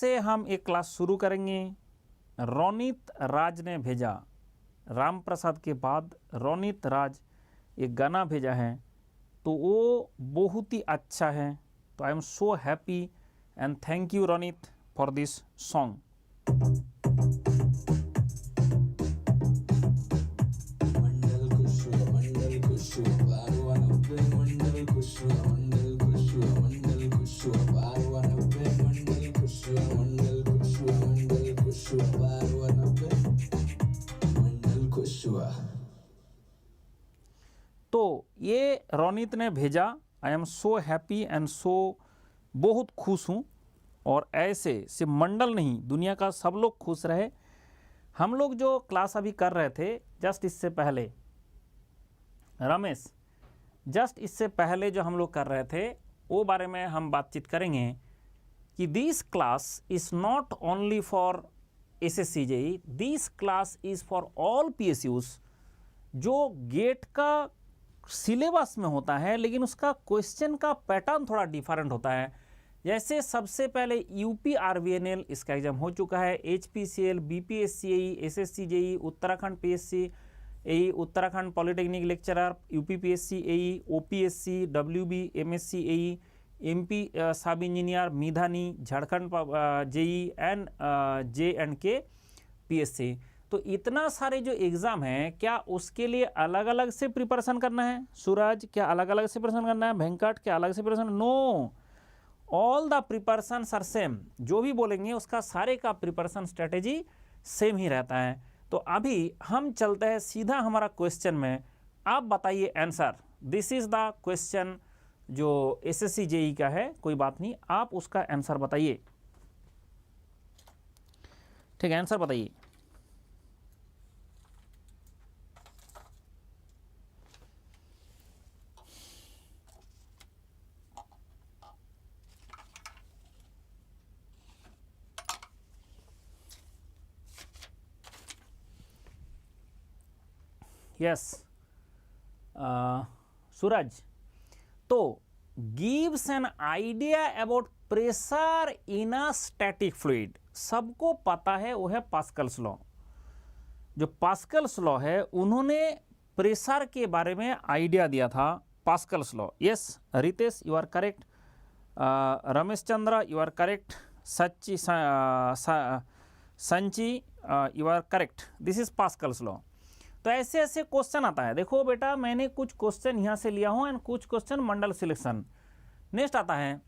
से हम एक क्लास शुरू करेंगे। रोनित राज ने भेजा, राम प्रसाद के बाद रोनित राज एक गाना भेजा है, तो वो बहुत ही अच्छा है। तो I am so happy and thank you Ronit for this song. तो ये रोनित ने भेजा, I am so happy and so बहुत खुश हूँ। और ऐसे सिर्फ मंडल नहीं, दुनिया का सब लोग खुश रहे। हम लोग जो क्लास अभी कर रहे थे जस्ट इससे पहले, रमेश, जस्ट इससे पहले जो हम लोग कर रहे थे वो बारे में हम बातचीत करेंगे कि this class is not only for SSC JE, this class is for all PSUs. जो गेट का सिलेबस में होता है लेकिन उसका क्वेश्चन का पैटर्न थोड़ा डिफरेंट होता है। जैसे सबसे पहले यूपी आरवीएनएल इसका एग्जाम हो चुका है, HPCL, BPSC AE, SSC JE, Uttarakhand PSC AE, Uttarakhand polytechnic lecturer, UP PSC AE, OPSC, WB, MSC AE, MP sub engineer, Midhani, Jharkhand JE and J&K PSC. तो इतना सारे जो एग्ज़ाम हैं, क्या उसके लिए अलग अलग से प्रिपरेशन करना है? सूरज, क्या अलग अलग से प्रिपरेशन करना है? वेंकट, क्या अलग से preparation? No, all the preparation are same. जो भी बोलेंगे उसका सारे का प्रिपरेशन स्ट्रेटेजी सेम ही रहता है। तो अभी हम चलते हैं सीधा हमारा क्वेश्चन में। आप बताइए answer. This is the question जो एसएससी जेई का है, कोई बात नहीं, आप उसका आंसर बताइए। ठीक है, आंसर बताइए। यस, सूरज, तो gives an idea about pressure in a static fluid. सबको पता है वो है पास्कल्स लॉ। जो पास्कल्स लॉ है उन्होंने प्रेशर के बारे में आइडिया दिया था, Pascal's law. Yes Ritesh, you are correct. Ramesh Chandra, you are correct. Sachchi Sanchi, you are correct. This is Pascal's law. तो ऐसे ऐसे क्वेश्चन आता है। देखो बेटा, मैंने कुछ क्वेश्चन यहाँ से लिया हूँ एंड कुछ क्वेश्चन मंडल सिलेक्शन। नेक्स्ट आता है,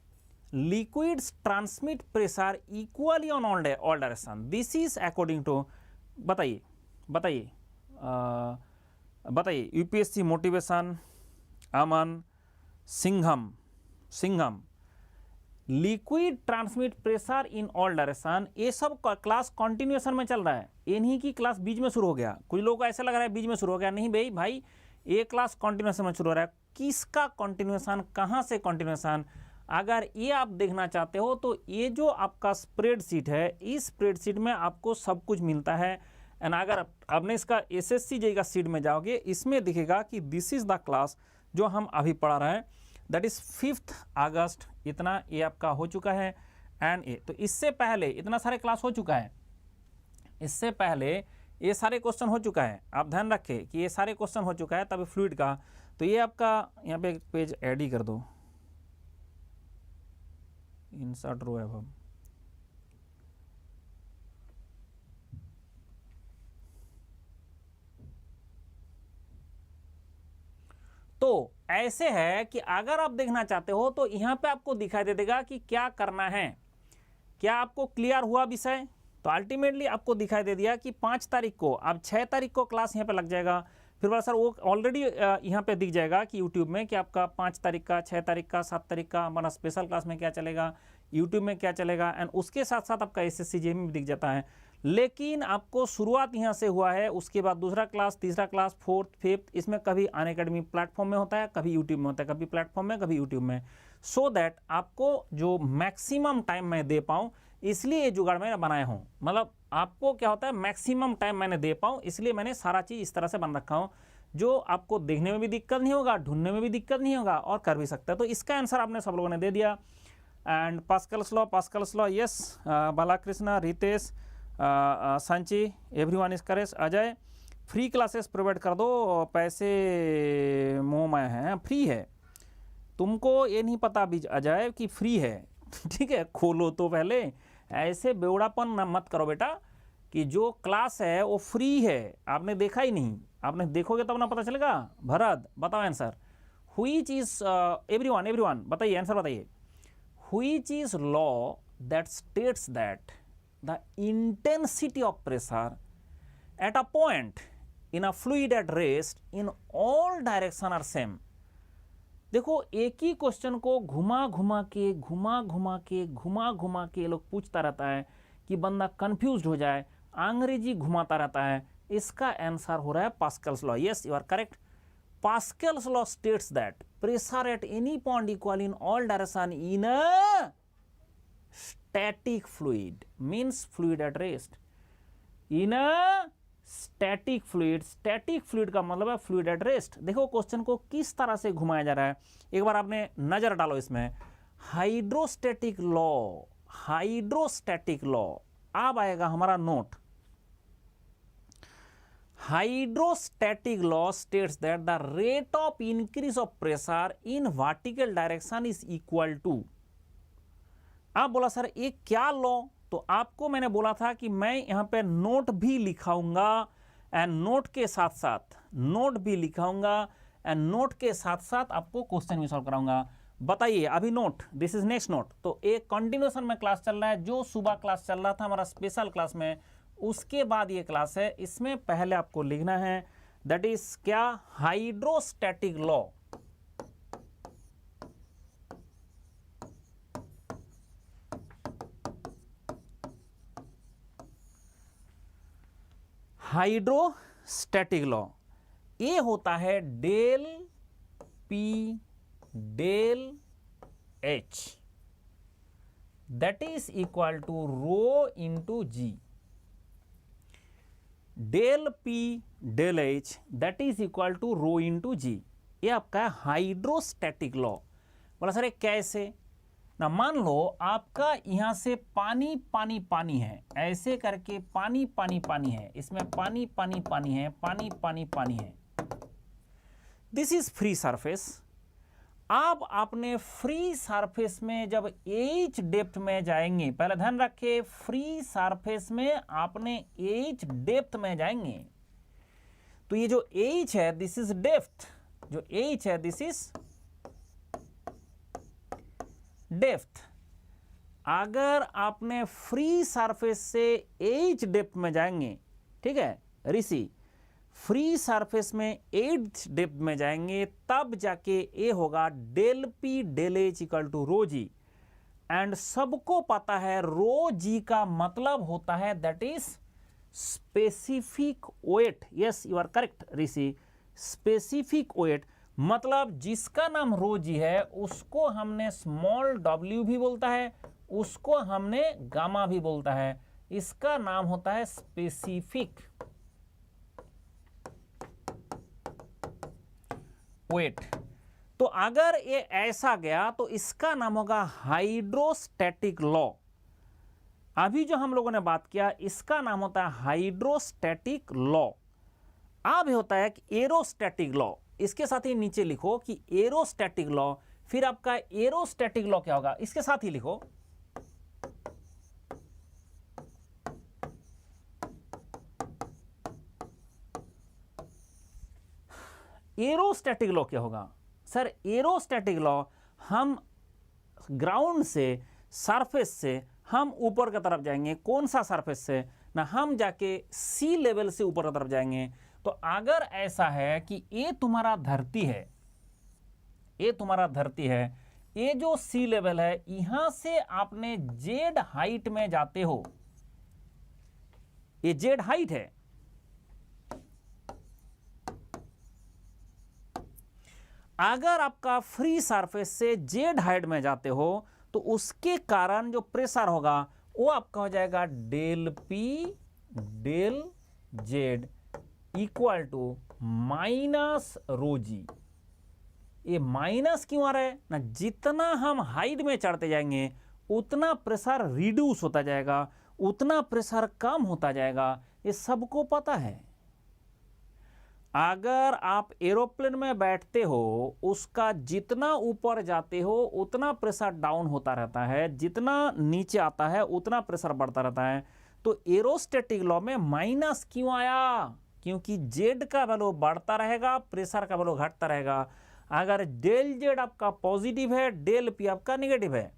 liquids transmit pressure equally on all direction, this is according to, बताइए बताइए बताइए। UPSC motivation, Aman, Singham, liquid transmit pressure in all direction, ये सब क्लास कंटिन्यूएशन में चल रहा है। इन्हीं की क्लास बीच में शुरू हो गया। कुछ लोगों को ऐसा लग रहा है बीच में शुरू हो गया, नहीं भाई ये क्लास कंटिन्यूएशन में शुरू हो रहा है। किसका कंटिन्यूएशन, कहाँ से कंटिन्यूएशन, अगर ये आप देखना चाहते हो तो ये जो आपका स्प्रेडशीट है, इस स्प्रेडशीट में आपको सब कुछ मिलता है। एंड अगर आपने इसका एसएससी जेई का सीट में जाओगे, इसमें दिखेगा कि दिस इज द क्लास जो हम अभी पढ़ा रहे हैं, दैट इज 5 अगस्त। इतना ये आपका हो चुका है। एंड ए तो इससे पहले इतना सारे क्लास हो चुका है, इससे पहले ये सारे क्वेश्चन हो चुका है। आप ध्यान रखें कि ये सारे क्वेश्चन हो चुका है तभी फ्लूइड का। तो ये आपका यहाँ पे एक पेज ऐड ही कर दो, इंसर्ट रो एवं। तो ऐसे है कि अगर आप देखना चाहते हो तो यहाँ पे आपको दिखाई दे देगा कि क्या करना है। क्या आपको क्लियर हुआ विषय? तो अल्टीमेटली आपको दिखाई दे दिया कि 5 तारीख को, अब 6 तारीख को क्लास यहाँ पे लग जाएगा। फिर बोला सर वो ऑलरेडी यहाँ पे दिख जाएगा कि यूट्यूब में कि आपका 5 तारीख का, 6 तारीख का, 7 तारीख का हमारा स्पेशल क्लास में क्या चलेगा, यूट्यूब में क्या चलेगा, एंड उसके साथ साथ आपका एसएससी जेई में भी दिख जाता है। लेकिन आपको शुरुआत यहाँ से हुआ है, उसके बाद दूसरा क्लास, तीसरा क्लास, 4th, 5th, इसमें कभी अनअकैडमी प्लेटफॉर्म में होता है, कभी यूट्यूब में होता है, कभी प्लेटफॉर्म में, कभी यूट्यूब में। सो दैट आपको जो मैक्सिमम टाइम मैं दे पाऊँ, इसलिए ये जुगाड़ मैं बनाया हूँ। मतलब आपको क्या होता है, मैक्सिमम टाइम मैंने दे पाऊँ, इसलिए मैंने सारा चीज़ इस तरह से बन रखा हूँ जो आपको देखने में भी दिक्कत नहीं होगा, ढूंढने में भी दिक्कत नहीं होगा और कर भी सकता है। तो इसका आंसर आपने सब लोगों ने दे दिया। and Pascal's law, yes, Balakrishna, Ritesh, Sanchi, everyone is correct. Ajay, free classes provide कर दो, पैसे मुँह में हैं, फ्री है, तुमको ये नहीं पता अभी अजय कि फ्री है, ठीक है, खोलो तो पहले, ऐसे बेवड़ापन मत करो बेटा कि जो क्लास है वो फ्री है, आपने देखा ही नहीं, आपने देखोगे तब ना पता चलेगा। भरत बताओ आंसर, व्हिच इज, एवरीवन बताइए आंसर बताइए, which is law that states that the intensity of pressure at a point in a fluid at rest in all direction are same. देखो एक ही क्वेश्चन को घुमा घुमा के लोग पूछता रहता है कि बंदा कंफ्यूज्ड हो जाए, अंग्रेजी घुमाता रहता है। इसका आंसर हो रहा है Pascal's law. Yes, you are correct. Pascal's law states that pressure at any point equal in all direction in a static fluid, means fluid at rest, in a static fluid का मतलब है fluid at rest. देखो question को किस तरह से घुमाया जा रहा है, एक बार आपने नजर डालो इसमें। हाइड्रोस्टैटिक लॉ, अब आएगा हमारा note. Hydrostatic law states that the rate of increase of pressure in vertical direction is equal to. आप बोला सर ये क्या लॉ, तो आपको मैंने बोला था कि मैं यहां पे नोट भी लिखाऊंगा एंड नोट के साथ साथ आपको क्वेश्चन भी सॉल्व कराऊंगा। बताइए अभी note, this is next note. तो एक कंटिन्यूएशन में क्लास चल रहा है, जो सुबह क्लास चल रहा था हमारा स्पेशल क्लास में, उसके बाद ये क्लास है। इसमें पहले आपको लिखना है दैट इज क्या, हाइड्रोस्टैटिक लॉ। हाइड्रोस्टैटिक लॉ ये होता है del P del H that is equal to rho into G. Del P del H that is equal to rho into G, ये आपका हाइड्रोस्टैटिक लॉ। बोला सर कैसे ना, मान लो आपका यहां से पानी है, ऐसे करके पानी है, इसमें पानी है। This is free surface. अब आपने फ्री सरफेस में जब एच डेप्थ में जाएंगे, पहले ध्यान रखिए, फ्री सरफेस में आपने एच डेप्थ में जाएंगे, तो ये जो एच है दिस इज डेप्थ, जो एच है दिस इज डेप्थ। अगर आपने फ्री सरफेस से एच डेप्थ में जाएंगे, ठीक है ऋषि, फ्री सरफेस में एच डेप्थ में जाएंगे, तब जाके ये होगा del P del H equal to rho G. And सबको पता है रो जी का मतलब होता है that is specific weight. Yes you are correct Rishi, specific weight मतलब जिसका नाम रो जी है उसको हमने स्मॉल w भी बोलता है, उसको हमने गामा भी बोलता है, इसका नाम होता है स्पेसिफिक वेट। तो अगर ये ऐसा गया तो इसका नाम होगा हाइड्रोस्टैटिक लॉ। अभी जो हम लोगों ने बात किया इसका नाम होता है हाइड्रोस्टैटिक लॉ। अब होता है कि एरोस्टैटिक लॉ, इसके साथ ही नीचे लिखो कि एरोस्टैटिक लॉ, फिर आपका एरोस्टैटिक लॉ क्या होगा इसके साथ ही लिखो, एरोस्टैटिक लॉ क्या होगा सर। एरोस्टैटिक लॉ, हम ग्राउंड से सरफेस से हम ऊपर की तरफ जाएंगे, कौन सा सरफेस से ना, हम जाके सी लेवल से ऊपर की तरफ जाएंगे। तो अगर ऐसा है कि ये तुम्हारा धरती है, ये तुम्हारा धरती है, ये जो सी लेवल है, यहां से आपने जेड हाइट में जाते हो, ये जेड हाइट है, अगर आपका फ्री सरफेस से जेड हाइट में जाते हो तो उसके कारण जो प्रेशर होगा वो आपका हो जाएगा del P del Z equal to minus rho G. ये माइनस क्यों आ रहा है ना, जितना हम हाइट में चढ़ते जाएंगे उतना प्रेशर रिड्यूस होता जाएगा, उतना प्रेशर कम होता जाएगा, ये सबको पता है। अगर आप एरोप्लेन में बैठते हो उसका जितना ऊपर जाते हो उतना प्रेशर डाउन होता रहता है, जितना नीचे आता है उतना प्रेशर बढ़ता रहता है। तो एरोस्टैटिक लॉ में माइनस क्यों आया, क्योंकि जेड का वैल्यू बढ़ता रहेगा, प्रेशर का वैल्यू घटता रहेगा। अगर डेल जेड आपका पॉजिटिव है, डेल पी आपका नेगेटिव है।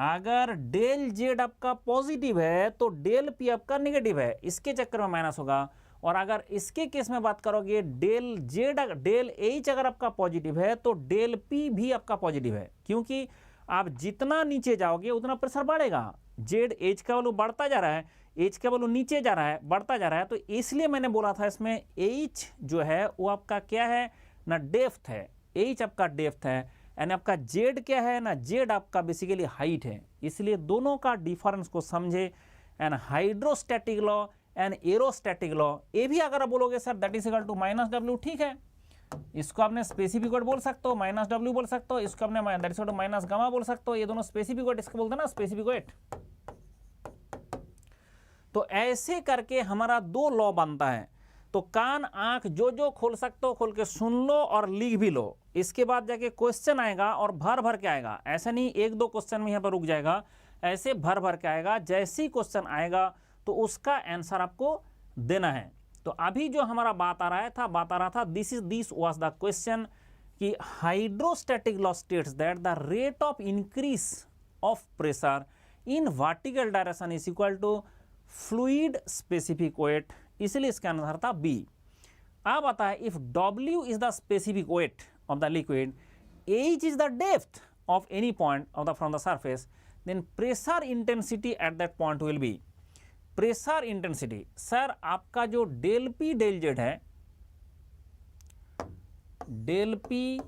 अगर डेल जेड आपका पॉजिटिव है तो डेल पी आपका नेगेटिव है, इसके चक्कर में माइनस होगा। और अगर इसके केस में बात करोगे डेल जेड डेल एच अगर आपका पॉजिटिव है तो डेल पी भी आपका पॉजिटिव है, क्योंकि आप जितना नीचे जाओगे उतना प्रेशर बढ़ेगा। जेड एच का वैल्यू बढ़ता जा रहा है, एच का वैल्यू नीचे जा रहा है, बढ़ता जा रहा है। तो इसलिए मैंने बोला था इसमें एच जो है वो आपका क्या है ना, डेप्थ है। एच आपका डेप्थ है यानी आपका जेड क्या है ना, जेड आपका बेसिकली हाइट है। इसलिए दोनों का डिफरेंस को समझे। And hydrostatic law and aerostatic law, ये भी अगर आप बोलोगे sir that is equal to minus W, ठीक है, इसको आपने स्पेसिफिक वेट बोल सकते हो, माइनस डब्ल्यू बोल सकते हो, इसको आपने that is equal to minus gamma बोल सकते हो। ये दोनों स्पेसिफिक वेट इसको बोलते हैं ना, स्पेसिफिक वेट। तो ऐसे करके हमारा दो लॉ बनता है। तो कान आंख जो खोल सकते हो खोल के सुन लो और लिख भी लो। इसके बाद जाके क्वेश्चन आएगा और भर भर के आएगा, ऐसा नहीं एक दो क्वेश्चन में यहाँ पर रुक जाएगा, ऐसे भर भर के आएगा। जैसे ही क्वेश्चन आएगा तो उसका आंसर आपको देना है। तो अभी जो हमारा बात आ रहा था दिस वाज द क्वेश्चन कि hydrostatic law states that the rate of increase of pressure in vertical direction is equal to fluid specific weight, इसलिए इसका आंसर था बी। अब आता है if W is the specific weight of the liquid, H is the depth of any point of the from the surface, then pressure intensity at that point will be. Pressure intensity sir आपका जो del P del Z है, del P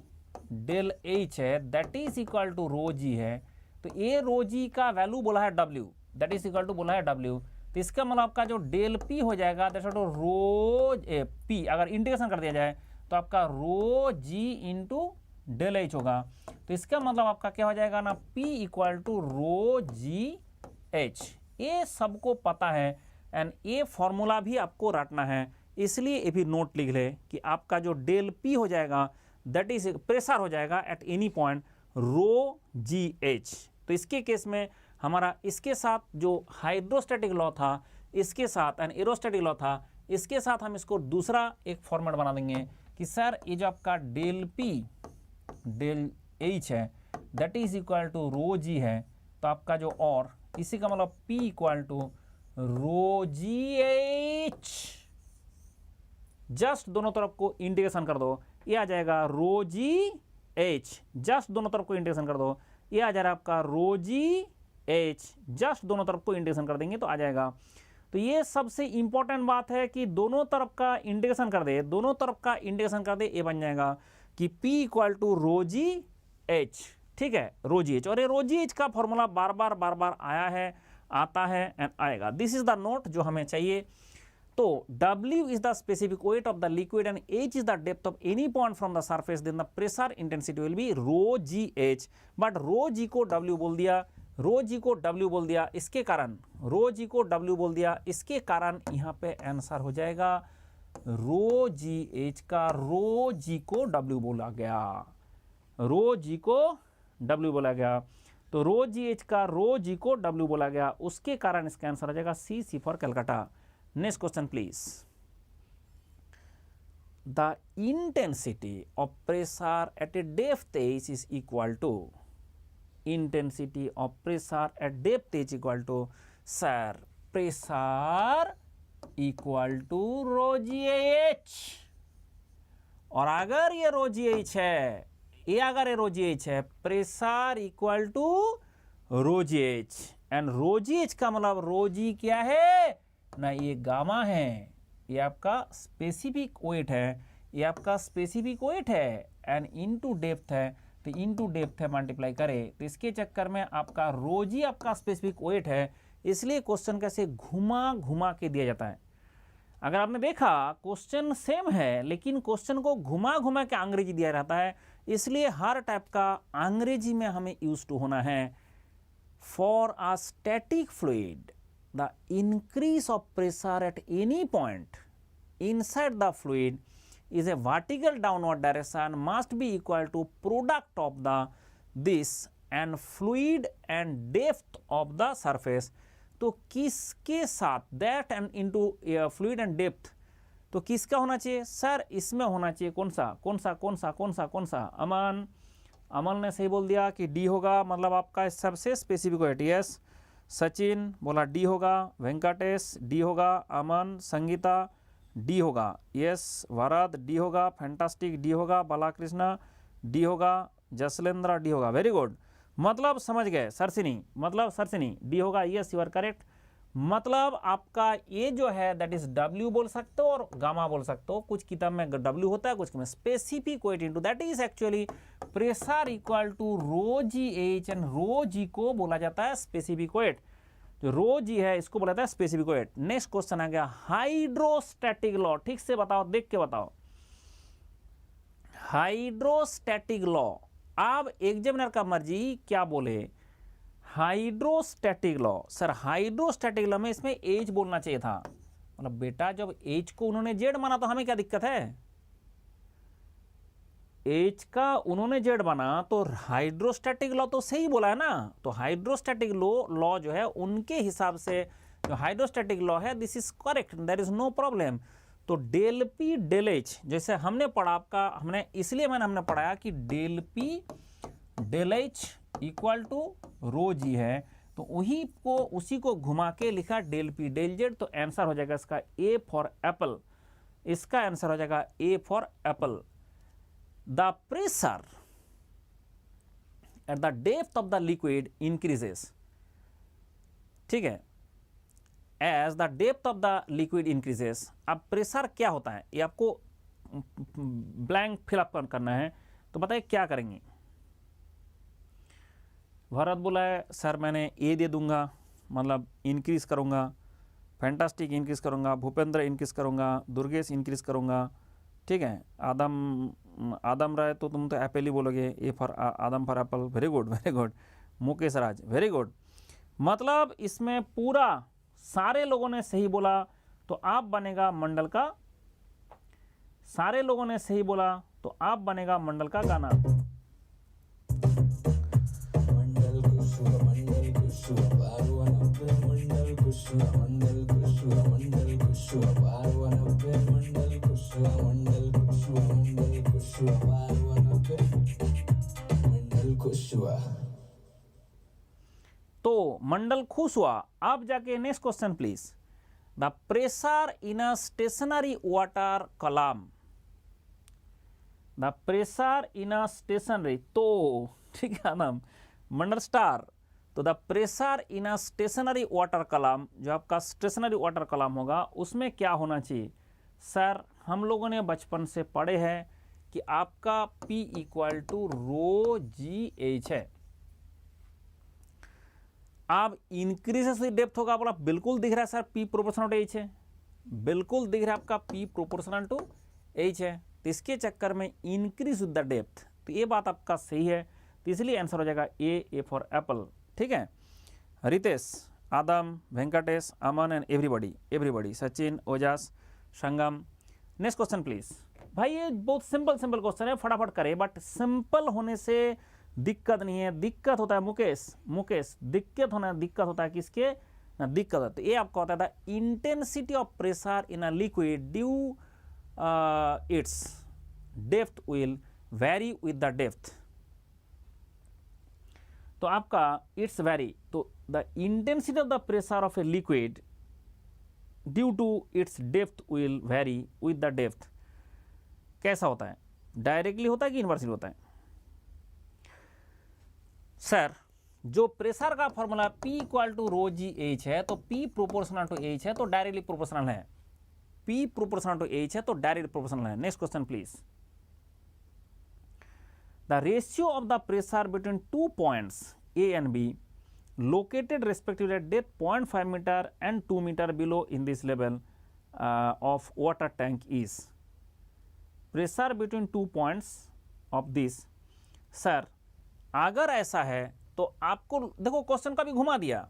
del H है, that is equal to rho G है। तो ये रो G का value बोला है W, that is equal to बोला है W। तो इसका मतलब आपका जो डेल पी हो जाएगा that's equal to rho P, अगर इंटीग्रेशन कर दिया जाए तो आपका rho G into del H होगा। तो इसका मतलब आपका क्या हो जाएगा ना, P equal to rho ji H. ये सबको पता है एंड ये फॉर्मूला भी आपको रटना है, इसलिए ये भी नोट लिख ले कि आपका जो डेल पी हो जाएगा दैट इज प्रेशर हो जाएगा at any point rho ji H. तो इसके केस में हमारा इसके साथ जो हाइड्रोस्टैटिक लॉ था इसके साथ एंड एरोस्टैटिक लॉ था इसके साथ हम इसको दूसरा एक फॉर्मेट बना देंगे कि सर ये जो आपका डेल पी डेल एच है that is equal to rho G है। तो आपका जो और इसी का मतलब P equal to rho ji H, just दोनों तरफ को इंटीग्रेशन कर दो, ये आ जाएगा रो जी एच। जस्ट दोनों तरफ को इंटीग्रेशन कर दो, ये आ जाएगा आपका रो जी एच। जस्ट दोनों तरफ को इंटीग्रेशन कर देंगे तो आ जाएगा। तो ये सबसे इंपॉर्टेंट बात है कि दोनों तरफ का इंटीग्रेशन कर दे, दोनों तरफ का इंटीग्रेशन कर दे, ये बन जाएगा कि P equal to rho ji H, ठीक है, रो जी एच। और ये रो जी एच का फॉर्मूला बार बार आया है, आता है एंड आएगा। दिस इज द नोट जो हमें चाहिए। तो W is the specific weight of the liquid and H is the depth of any point from the surface, then the pressure intensity will be rho g h। but rho g को W बोल दिया, rho g को W बोल दिया, इसके कारण rho g को W बोल दिया, इसके कारण यहाँ पे आंसर हो जाएगा rho g h का rho g को W बोला गया, rho g को W बोला गया। तो rho g h का rho g को W बोला गया, उसके कारण इसका आंसर हो जाएगा C for Calcutta. Next question please. The intensity of pressure at a depth h is equal to, intensity of pressure at depth h equal to, sir, pressure equal to rho g h। और अगर ये rho g h है, ये अगर ये rho g h है, pressure equal to rho g h, and rho g h का मतलब rho g क्या है ना, ये गामा है, ये आपका स्पेसिफिक वेट है, ये आपका स्पेसिफिक वेट है एंड इनटू डेप्थ है, तो इनटू डेप्थ है मल्टीप्लाई करे, तो इसके चक्कर में आपका रो जी आपका स्पेसिफिक वेट है। इसलिए क्वेश्चन कैसे घुमा घुमा के दिया जाता है। अगर आपने देखा क्वेश्चन सेम है लेकिन क्वेश्चन को घुमा घुमा के अंग्रेजी दिया रहता है, इसलिए हर टाइप का अंग्रेजी में हमें यूज टू होना है। For a static fluid the increase of pressure at any point inside the fluid is a vertical downward direction must be equal to product of the this and fluid and depth of the surface। तो किसके साथ that and into fluid and depth, तो किसका होना चाहिए sir? इसमें होना चाहिए कौन सा कौन सा कौन सा कौन सा कौन सा? अमन ने सही बोल दिया कि डी होगा, मतलब आपका सबसे स्पेसिफिक है टीएस। सचिन बोला डी होगा, वेंकटेश डी होगा, अमन, संगीता डी होगा, यस वरद डी होगा, फैंटास्टिक डी होगा, बालाकृष्णा डी होगा, जसलेंद्र डी होगा। वेरी गुड, मतलब समझ गए। सरसिनी, मतलब सरसिनी डी होगा, यस यू आर करेक्ट। मतलब आपका ये जो है दैट इज डब्ल्यू बोल सकते हो और गामा बोल सकते हो। कुछ किताब में डब्ल्यू होता है, कुछ में specific weight into that is actually pressure equal to rho ji H, and rho G को बोला जाता है स्पेसिफिक वेट। जो रो जी है इसको बोला जाता है स्पेसिफिक वेट। नेक्स्ट क्वेश्चन आ गया हाइड्रोस्टैटिक लॉ। ठीक से बताओ, देख के बताओ। हाइड्रोस्टैटिक लॉ, अब एग्जामिनर का मर्जी क्या बोले। Hydrostatic law, sir hydrostatic law में इसमें एच बोलना चाहिए था। मतलब बेटा जब एच को उन्होंने जेड माना तो हमें क्या दिक्कत है? एच का उन्होंने जेड बना तो हाइड्रोस्टैटिक लॉ तो सही बोला है ना। तो हाइड्रोस्टैटिक लॉ जो है उनके हिसाब से जो हाइड्रोस्टैटिक लॉ है this is correct, there is no problem. तो डेल पी डेल एच जैसे हमने पढ़ा आपका, हमने इसलिए हमने पढ़ाया कि del P del H equal to rho G है, तो वही को उसी को घुमा के लिखा डेल पी डेल जेड। तो आंसर हो जाएगा इसका ए फॉर एप्पल। इसका आंसर हो जाएगा A for apple. The pressure at the depth of the liquid increases, ठीक है, as the depth of the liquid increases। अब प्रेशर क्या होता है ये आपको ब्लैंक फिलअप करना है, तो बताइए क्या करेंगे। भरत बोला है सर मैंने ए दे दूंगा, मतलब इंक्रीज करूंगा, फैंटास्टिक इंक्रीज करूंगा, भूपेंद्र इंक्रीज करूंगा, दुर्गेश इंक्रीज करूंगा, ठीक है। आदम राय तो तुम तो एप्पल ही बोलोगे, A for Adam for Apple. Very good very good. Mukesh Raj very good. मतलब इसमें पूरा सारे लोगों ने सही बोला तो आप बनेगा मंडल का, सारे लोगों ने सही बोला तो आप बनेगा मंडल का गाना। मंडल कुशवा मंडल कुशवा पारवा नब्बे मंडल कुशवा मंडल कुशवा मंडल कुशवा पारवा नब्बे मंडल कुशवा मंडल कुशवा मंडल कुशवा पारवा नब्बे मंडल कुशवा। तो मंडल खुश हुआ। अब जाके next question please. The pressure in a stationary water column, the pressure in a stationary, तो ठीक है ना मंडल स्टार। तो the pressure in a stationary water column, जो आपका स्टेशनरी वाटर कॉलम होगा उसमें क्या होना चाहिए सर? हम लोगों ने बचपन से पढ़े हैं कि आपका P equal to rho ji H है। अब इंक्रीजेस विद डेप्थ होगा, बोला बिल्कुल दिख रहा है sir P proportional to H है, बिल्कुल दिख रहा है आपका P प्रोपोर्शनल टू एच है। तो इसके चक्कर में इंक्रीज विद द डेप्थ, तो ये बात आपका सही है, तो इसलिए आंसर हो जाएगा ए फॉर एप्पल। ठीक है, Ritesh, Adam, Venkatesh, Aman and everybody, Sachin, Ojas, Sangam. Next question please. भाई ये बहुत सिंपल क्वेश्चन है, फटाफट करें, बट सिंपल होने से दिक्कत नहीं है, दिक्कत होता है मुकेश दिक्कत होता है किसके ना, दिक्कत होता है। ये आपका होता था intensity of pressure in a liquid due its depth will vary with the depth. तो आपका इट्स वेरी, तो the intensity of the pressure of a liquid due to its depth will vary with the depth. कैसा होता है, directly होता है कि inversely होता है? सर जो प्रेशर का formula P equal to rho ji H है, तो P प्रोपोर्शनल टू एच है, तो डायरेक्टली प्रोपोर्शनल है। P प्रोपोर्शनल टू एच है तो डायरेक्टली प्रोपोर्शनल है। Next question please. The ratio of the pressure between 2 points A and B located respectively at depth 0.5 meter and 2 meter below in this level of water tank is pressure between 2 points of this. Sir अगर ऐसा है तो आपको देखो question का भी घुमा दिया।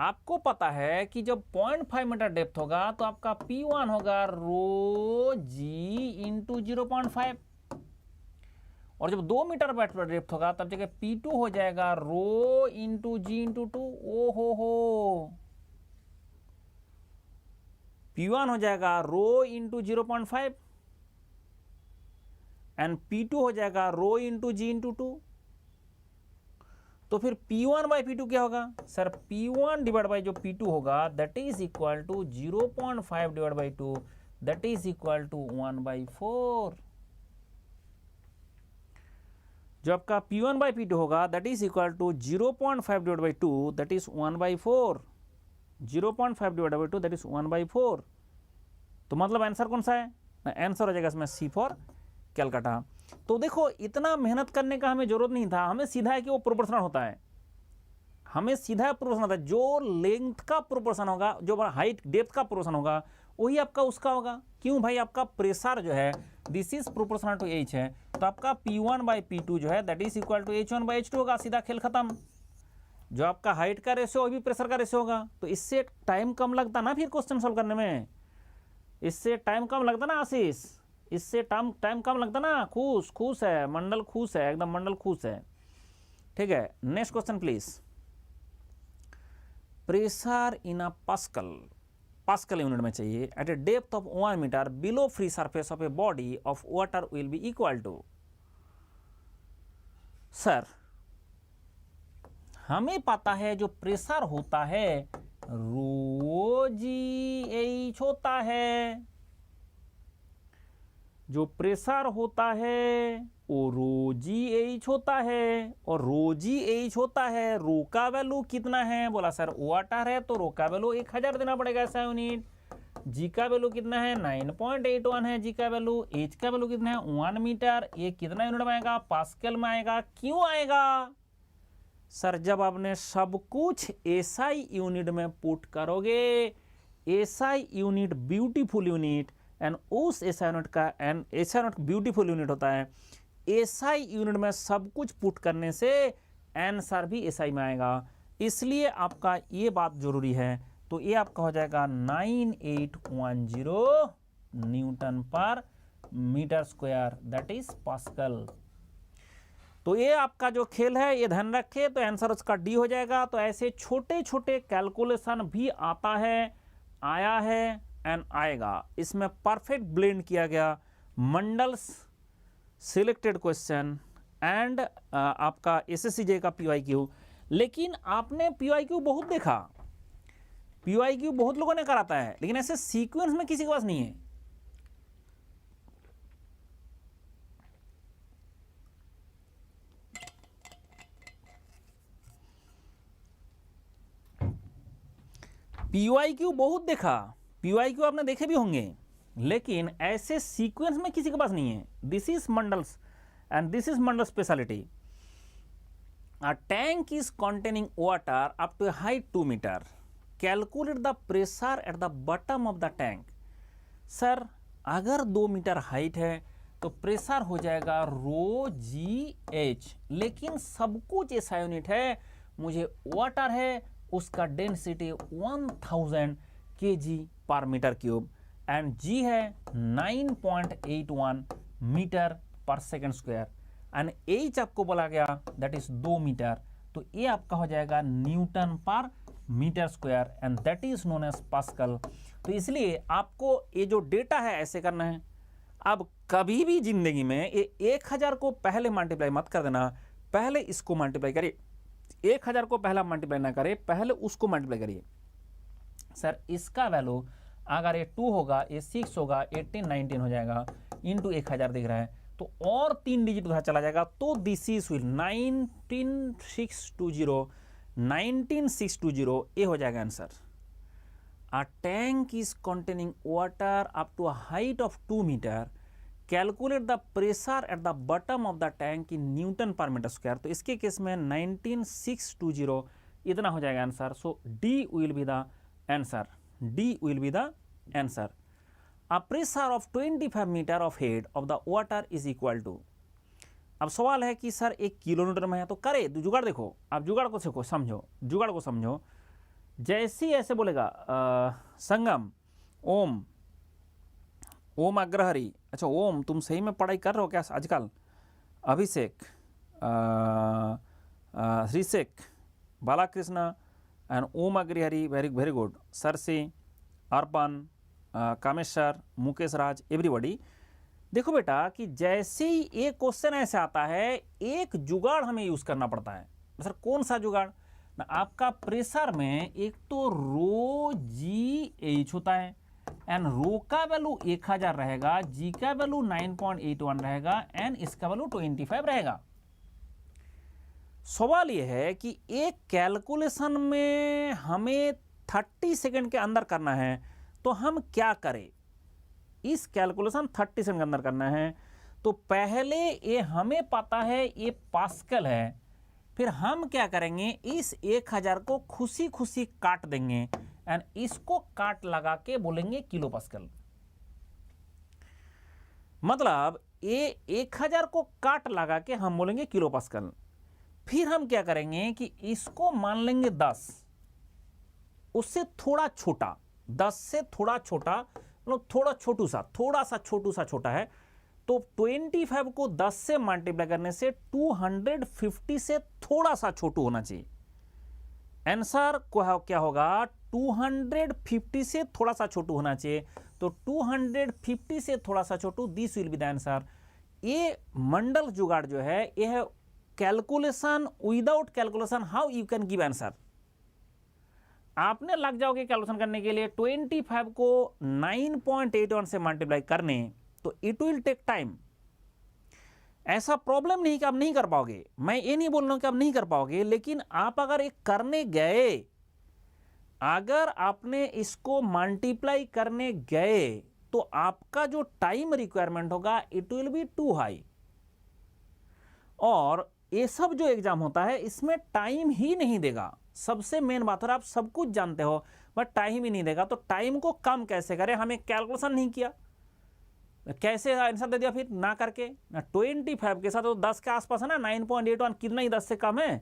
आपको पता है कि जब 0.5 मीटर डेप्थ होगा तो आपका P1 होगा रो जी इंटू 0.5, और जब 2 मीटर डेप्थ होगा तब जगह P2 हो जाएगा रो इंटू जी इंटू 2। ओ हो P1 हो जाएगा रो इंटू 0.5 एंड P2 हो जाएगा रो इंटू जी इंटू 2। तो फिर P1 बाई P2 क्या होगा सर? P1 डिवाइड बाई जो P2 होगा that is equal to 0.5 divide by 2 that is equal to 1/4। जो आपका P1 बाई P2 होगा that is equal to 0.5 divide by 2 that is 1/4। 0.5 divide by 2 that is 1/4। तो मतलब answer कौन सा है? आंसर हो जाएगा इसमें C फॉर कैलकाटा। तो देखो इतना मेहनत करने का हमें जरूरत नहीं था, हमें सीधा है कि वो प्रोपोर्शनल होता है, हमें सीधा प्रोपोर्शनल होता है। जो लेंथ का प्रोपोर्शन होगा, जो हाइट डेप्थ का प्रोपोर्शन होगा वही आपका उसका होगा। क्यों भाई? आपका प्रेशर जो है this is proportional to H है, तो आपका P1 बाई P2 जो है that is equal to H1 by H2 होगा। सीधा खेल खत्म। जो आपका हाइट का रेशियो वही प्रेशर का रेशियो होगा। तो इससे टाइम कम लगता ना फिर क्वेश्चन सॉल्व करने में, इससे टाइम कम लगता ना आशीष, इससे टाइम कम लगता ना। खुश है मंडल, खुश है एकदम, मंडल खुश है। ठीक है, next question please. Pressure in a pascal unit में चाहिए। At a depth of 1 metre below free surface of a body of water will be equal to. Sir हमें पता है जो प्रेशर होता है रो जी एच होता है, जो प्रेशर होता है वो रो जी एच होता है, और रो जी एच होता है। रो का वैल्यू कितना है? बोला सर वाटर है तो रो का वैल्यू 1000 देना पड़ेगा ऐसा यूनिट। जी का वैल्यू कितना है? 9.81 है जी का वैल्यू। एच का वैल्यू कितना है? 1 मीटर। ये कितना यूनिट में आएगा? पास्कल में आएगा। क्यों आएगा सर? जब आपने सब कुछ एसआई यूनिट में पुट करोगे, SI unit beautiful unit, and उस एसआई यूनिट का, and SI unit beautiful unit होता है। एसआई यूनिट में सब कुछ पुट करने से आंसर भी एसआई में आएगा, इसलिए आपका ये बात जरूरी है। तो ये आपका हो जाएगा 9810 newton per metre square that is pascal. तो ये आपका जो खेल है ये ध्यान रखे, तो आंसर उसका डी हो जाएगा। तो ऐसे छोटे छोटे कैलकुलेशन भी आता है, आया है एंड आएगा। इसमें परफेक्ट ब्लेंड किया गया मंडल्स सिलेक्टेड क्वेश्चन एंड आपका एसएससीजे का पीवाईक्यू। लेकिन आपने पीवाईक्यू बहुत देखा, पीवाईक्यू बहुत लोगों ने कराता है, लेकिन ऐसे सीक्वेंस में किसी के पास नहीं है। पीवाईक्यू बहुत देखा, पीवाईक्यू आपने देखे भी होंगे, लेकिन ऐसे सीक्वेंस में किसी के पास नहीं है। This is Mandal's and this is Mandal speciality. A tank is containing water up to height 2 metre. Calculate the pressure at the bottom of the tank. Sir अगर 2 मीटर हाइट है तो प्रेशर हो जाएगा रो जी एच, लेकिन सब कुछ ऐसा यूनिट है, मुझे वाटर है उसका डेंसिटी 1000 kg पर मीटर क्यूब एंड जी है 9.81 मीटर पर सेकेंड स्क्वायर एंड एच आपको बोला गया दैट इज 2 मीटर। तो ये आपका हो जाएगा newton per metre square and that is known as pascal. तो इसलिए आपको ये जो डेटा है ऐसे करना है। अब कभी भी जिंदगी में ये 1000 को पहले मल्टीप्लाई मत कर देना, पहले इसको मल्टीप्लाई करिए। 1000 को पहला मल्टीप्लाई ना करिए, पहले उसको मल्टीप्लाई करिए। सर इसका वैल्यू अगर ये 2 होगा, ये 6 होगा, 18 19 हो जाएगा, इंटू 1000 दिख रहा है तो और 3 डिजिट उधर चला जाएगा। तो दिस इज विल 19620 ये हो जाएगा answer. A tank is containing water up to a height of 2 metre. Calculate the pressure at the bottom of the tank in newton per metre square. तो इसके केस में 19620 इतना हो जाएगा answer. So D will be the answer, D will be the answer a pressure of 25 metre of head of the water is equal to. अब सवाल है कि सर 1 किलोमीटर में है, तो करे जुगाड़ देखो, आप जुगाड़ को सीखो, समझो जुगाड़ को समझो। जैसे ऐसे बोलेगा संगम ओम, ओम अग्रहरी, अच्छा ओम तुम सही में पढ़ाई कर रहे हो क्या आजकल? Abhishek, Rishik, Balakrishna and Om Agrahari, very very good. Sarsi, Arpan, Kameshwar, Mukesh Raj, everybody. देखो बेटा कि जैसे ही एक क्वेश्चन ऐसे आता है, एक जुगाड़ हमें यूज करना पड़ता है। सर कौन सा जुगाड़? ना आपका प्रेशर में एक तो रो जी एच होता है, एंड रो का वैल्यू 1000 रहेगा, जी का वैल्यू 9.81 रहेगा, एंड इसका वैल्यू 25 रहेगा। सवाल यह है कि एक कैलकुलेशन में हमें 30 सेकंड के अंदर करना है, तो हम क्या करें? इस कैलकुलेशन 30 सेकंड के अंदर करना है, तो पहले ये हमें पता है ये पास्कल है, फिर हम क्या करेंगे, इस 1000 को खुशी खुशी काट देंगे एंड इसको काट लगा के बोलेंगे किलो पास्कल। मतलब ये 1000 को काट लगा के हम बोलेंगे किलो पास्कल। फिर हम क्या करेंगे कि इसको मान लेंगे 10, उससे थोड़ा छोटा, 10 से थोड़ा छोटा, मतलब थोड़ा छोटू सा, थोड़ा सा छोटू सा छोटा है, तो 25 को 10 से मल्टीप्लाई करने से 250 से थोड़ा सा छोटू होना चाहिए। आंसर क्या होगा? 250 से थोड़ा सा छोटू होना चाहिए, तो 250 से थोड़ा सा छोटू, this will be the answer. ये मंडल जुगाड़ जो है, ये है calculation without calculation, how you can give answer. आपने लग जाओगे कैलकुलेशन करने के लिए 25 को 9.81 से मल्टीप्लाई करने, तो इट विल टेक टाइम। ऐसा प्रॉब्लम नहीं कि आप नहीं कर पाओगे, मैं ये नहीं बोल रहा हूं कि आप नहीं कर पाओगे, लेकिन आप अगर एक करने गए, अगर आपने इसको मल्टीप्लाई करने गए, तो आपका जो टाइम रिक्वायरमेंट होगा it will be too high. और ये सब जो एग्जाम होता है इसमें टाइम ही नहीं देगा, सबसे मेन बात है, आप सब कुछ जानते हो बट टाइम ही नहीं देगा। तो टाइम को कम कैसे करें? हमें कैलकुलेशन नहीं किया, कैसे आंसर दे दिया फिर ना करके ना। 25 के साथ तो 10 के आसपास है ना, 9.81 कितना ही 10 से कम है,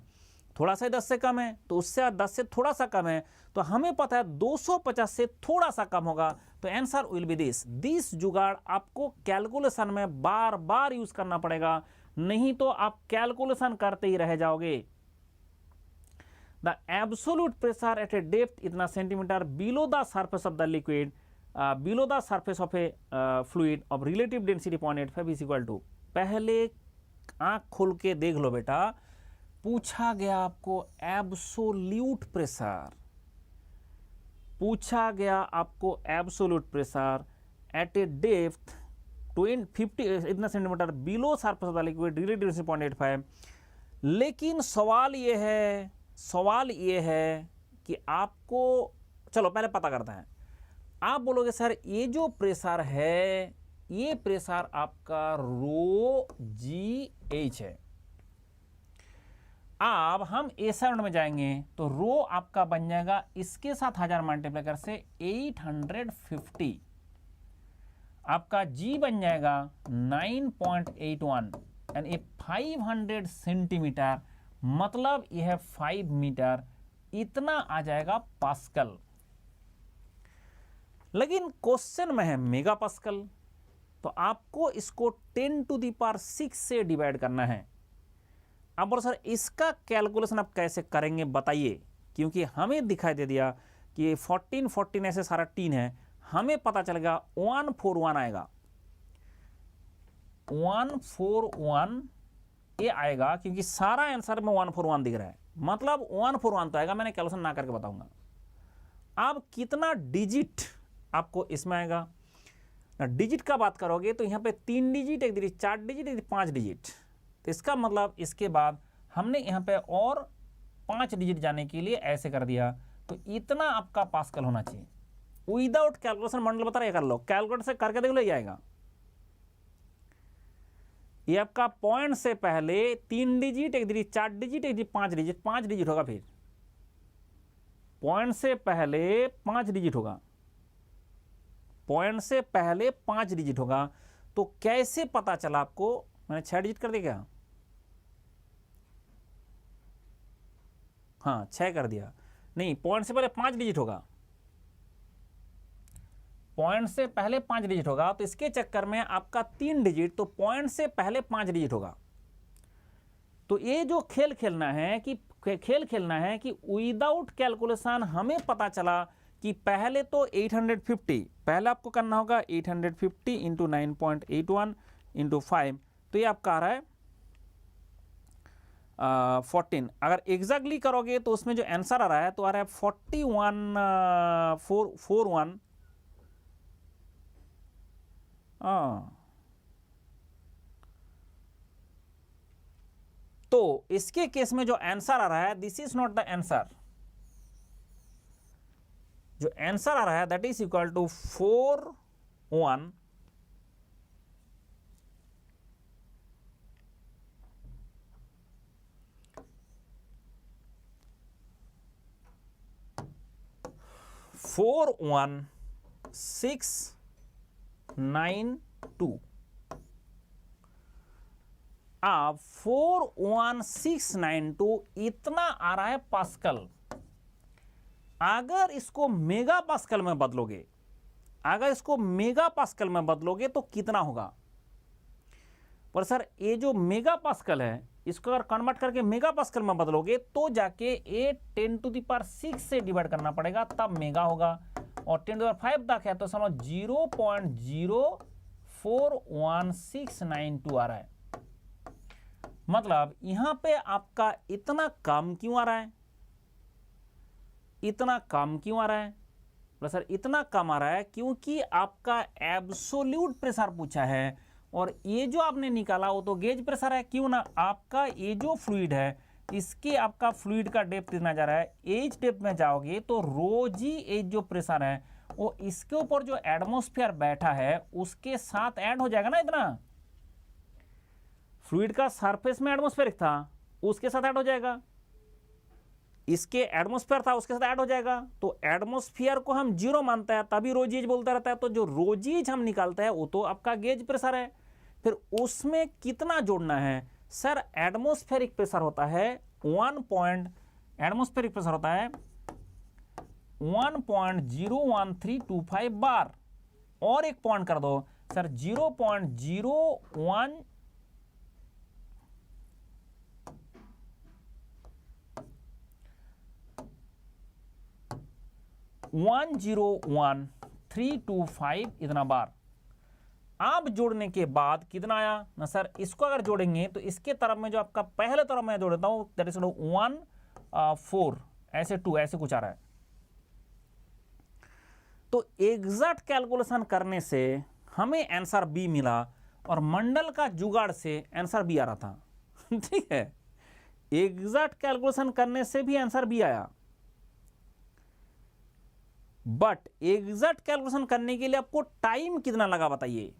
थोड़ा सा 10 से कम है, तो उससे 10 से थोड़ा सा कम है, तो हमें पता है 250 से थोड़ा सा कम होगा, तो आंसर विल बी दिस जुगाड़ आपको कैलकुलेशन में बार बार यूज करना पड़ेगा, नहीं तो आप कैलकुलेशन करते ही रह जाओगे। The absolute pressure at a depth इतना centimetre below the surface of the liquid, below the surface of a fluid of relative density 0.85 is equal to. पहले आंख खोल के देख लो बेटा, पूछा गया आपको एब्सोल्यूट प्रेशर, पूछा गया आपको absolute pressure at a depth 50 इतना centimetre below surface of the liquid relative density 0.85। लेकिन सवाल ये है कि आपको, चलो पहले पता करते हैं। आप बोलोगे सर ये जो प्रेशर है, ये प्रेशर आपका रो जी एच है। अब हम ऐसा में जाएंगे तो रो आपका बन जाएगा, इसके साथ 1000 मल्टीप्लाई कर से 850, आपका जी बन जाएगा 9.81 एंड ये 500 सेंटीमीटर, मतलब यह 5 मीटर, इतना आ जाएगा पास्कल। लेकिन क्वेश्चन में है मेगा पास्कल, तो आपको इसको 10⁶ से डिवाइड करना है। अब बोलो सर इसका कैलकुलेशन आप कैसे करेंगे बताइए, क्योंकि हमें दिखाई दे दिया कि 14 ऐसे सारा 3 है, हमें पता चलेगा 141 आएगा, 141 ये आएगा, क्योंकि सारा आंसर में 141 दिख रहा है, मतलब 141 तो आएगा। मैंने कैलकुलेशन ना करके बताऊंगा। अब कितना डिजिट आपको इसमें आएगा ना, डिजिट का बात करोगे तो यहाँ पे 3 डिजिट, 1 डिजिट, 4 डिजिट, 5 डिजिट, तो इसका मतलब इसके बाद हमने यहाँ पे और 5 डिजिट जाने के लिए ऐसे कर दिया, तो इतना आपका पास्कल होना चाहिए। विदाउट कैलकुलेशन मंडल बता रहे कर लो, कैलकुलेटर से करके देख लो, ये आएगा। ये आपका पॉइंट से पहले 3 digit, 1 digit, 4 digit, 1 digit, 5 digit होगा। फिर पॉइंट से पहले 5 डिजिट होगा, पॉइंट से पहले 5 डिजिट होगा। तो कैसे पता चला आपको? मैंने 6 डिजिट कर दिया क्या? हाँ 6 कर दिया। नहीं, पॉइंट से पहले 5 डिजिट होगा, पॉइंट से पहले 5 डिजिट होगा। तो इसके चक्कर में आपका 3 डिजिट, तो पॉइंट से पहले 5 डिजिट होगा। तो ये जो खेल खेलना है कि विदाउट कैलकुलेशन हमें पता चला कि पहले तो 850, पहले आपको करना होगा 850 इंटू 9.81 इंटू 5, तो ये आपका आ रहा है 14। अगर एग्जैक्टली करोगे तो उसमें जो आंसर आ रहा है तो आ रहा है 41,441। तो इसके केस में जो आंसर आ रहा है, this is not the answer. जो आंसर आ रहा है दैट इज इक्वल टू 41 41692। अब 41692 इतना आ रहा है पास्कल। अगर इसको मेगा पास्कल में बदलोगे, तो कितना होगा? पर सर ये जो मेगा पास्कल है, इसको अगर कन्वर्ट करके मेगा पास्कल में बदलोगे तो जाके ये 10⁶ से डिवाइड करना पड़ेगा, तब मेगा होगा। और 10⁵ तक है तो समझो 0.041692 आ रहा है। मतलब यहां पे आपका इतना कम क्यों आ रहा है? इतना कम क्यों आ रहा है? सर इतना कम आ रहा है क्योंकि आपका एब्सोल्यूट प्रेशर पूछा है, और ये जो आपने निकाला वो तो गेज प्रेशर है। क्यों ना, आपका ये जो फ्लूइड है इसके आपका फ्लूइड का डेप्थ कितना जा रहा है, एज डेप्थ में जाओगे तो रोजी एज जो प्रेशर है वो इसके ऊपर जो एटमॉस्फेयर बैठा है उसके साथ ऐड हो जाएगा ना। इतना फ्लूइड का सरफेस में एटमॉस्फेरिक था, उसके साथ ऐड हो जाएगा, इसके एटमॉस्फेयर था उसके साथ ऐड हो जाएगा। तो एटमॉस्फेयर को हम जीरो मानते हैं तभी रोजीज बोलता रहता है। तो जो रोजीज हम निकालते हैं वो तो आपका गेज प्रेशर है। फिर उसमें कितना जोड़ना है? सर एटमॉस्फेरिक प्रेशर होता है 1.01325 बार, और एक पॉइंट कर दो सर 0.01 101,325 इतना बार। आप जोड़ने के बाद कितना आया ना सर? इसको अगर जोड़ेंगे तो इसके तरफ में जो आपका पहले तरफ में जोड़ देता हूं दैट इज 1,4 ऐसे 2 ऐसे कुछ आ रहा है। तो एग्जैक्ट कैलकुलेशन करने से हमें आंसर बी मिला, और मंडल का जुगाड़ से आंसर बी आ रहा था। ठीक है, एग्जैक्ट कैलकुलेशन करने से भी आंसर बी आया, बट एग्जैक्ट कैलकुलेशन करने के लिए आपको टाइम कितना लगा बताइए?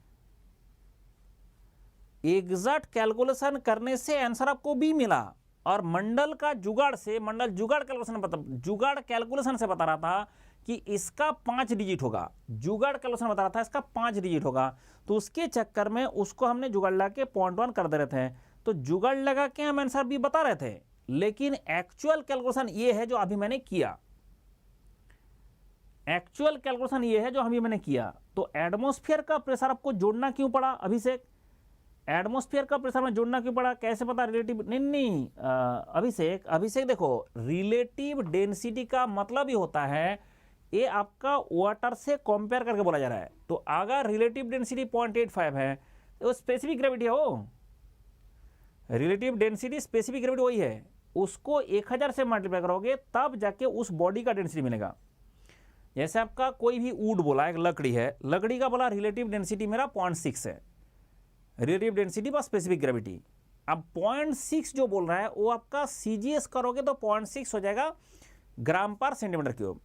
एग्जैक्ट कैलकुलेशन करने से आंसर आपको बी मिला, और मंडल का जुगाड़ से, मंडल जुगाड़ कैलकुलेशन से बता रहा था कि इसका 5 डिजिट होगा। जुगाड़ कैलकुलेशन बता रहा था इसका 5 डिजिट होगा, तो उसके चक्कर में उसको हमने जुगाड़ लगा के 0.1 कर दे रहे थे। तो जुगाड़ लगा के हम आंसर बी बता रहे थे, लेकिन एक्चुअल कैलकुलेशन ये है जो अभी मैंने किया। एक्चुअल कैलकुलेशन ये है जो अभी मैंने किया। तो एटमॉस्फेयर का प्रेशर आपको जोड़ना क्यों पड़ा अभिषेक? एटमॉस्फेयर का प्रेशर में जोड़ना क्यों पड़ा? कैसे पता? रिलेटिव नहीं अभिषेक देखो, रिलेटिव डेंसिटी का मतलब ही होता है ये आपका वाटर से कंपेयर करके बोला जा रहा है। तो अगर रिलेटिव डेंसिटी 0.85 है तो स्पेसिफिक ग्रेविटी है वो। रिलेटिव डेंसिटी स्पेसिफिक ग्रेविटी वही है, उसको 1000 से मल्टीप्लाई करोगे तब जाके उस बॉडी का डेंसिटी मिलेगा। जैसे आपका कोई भी वुड बोला, एक लकड़ी है, लकड़ी का बोला रिलेटिव डेंसिटी मेरा 0.6 है, रिलेटिव डेंसिटी बस स्पेसिफिक ग्रेविटी। अब 0.6 जो बोल रहा है वो आपका सीजीएस करोगे तो 0.6 हो जाएगा ग्राम पर सेंटीमीटर क्यूब।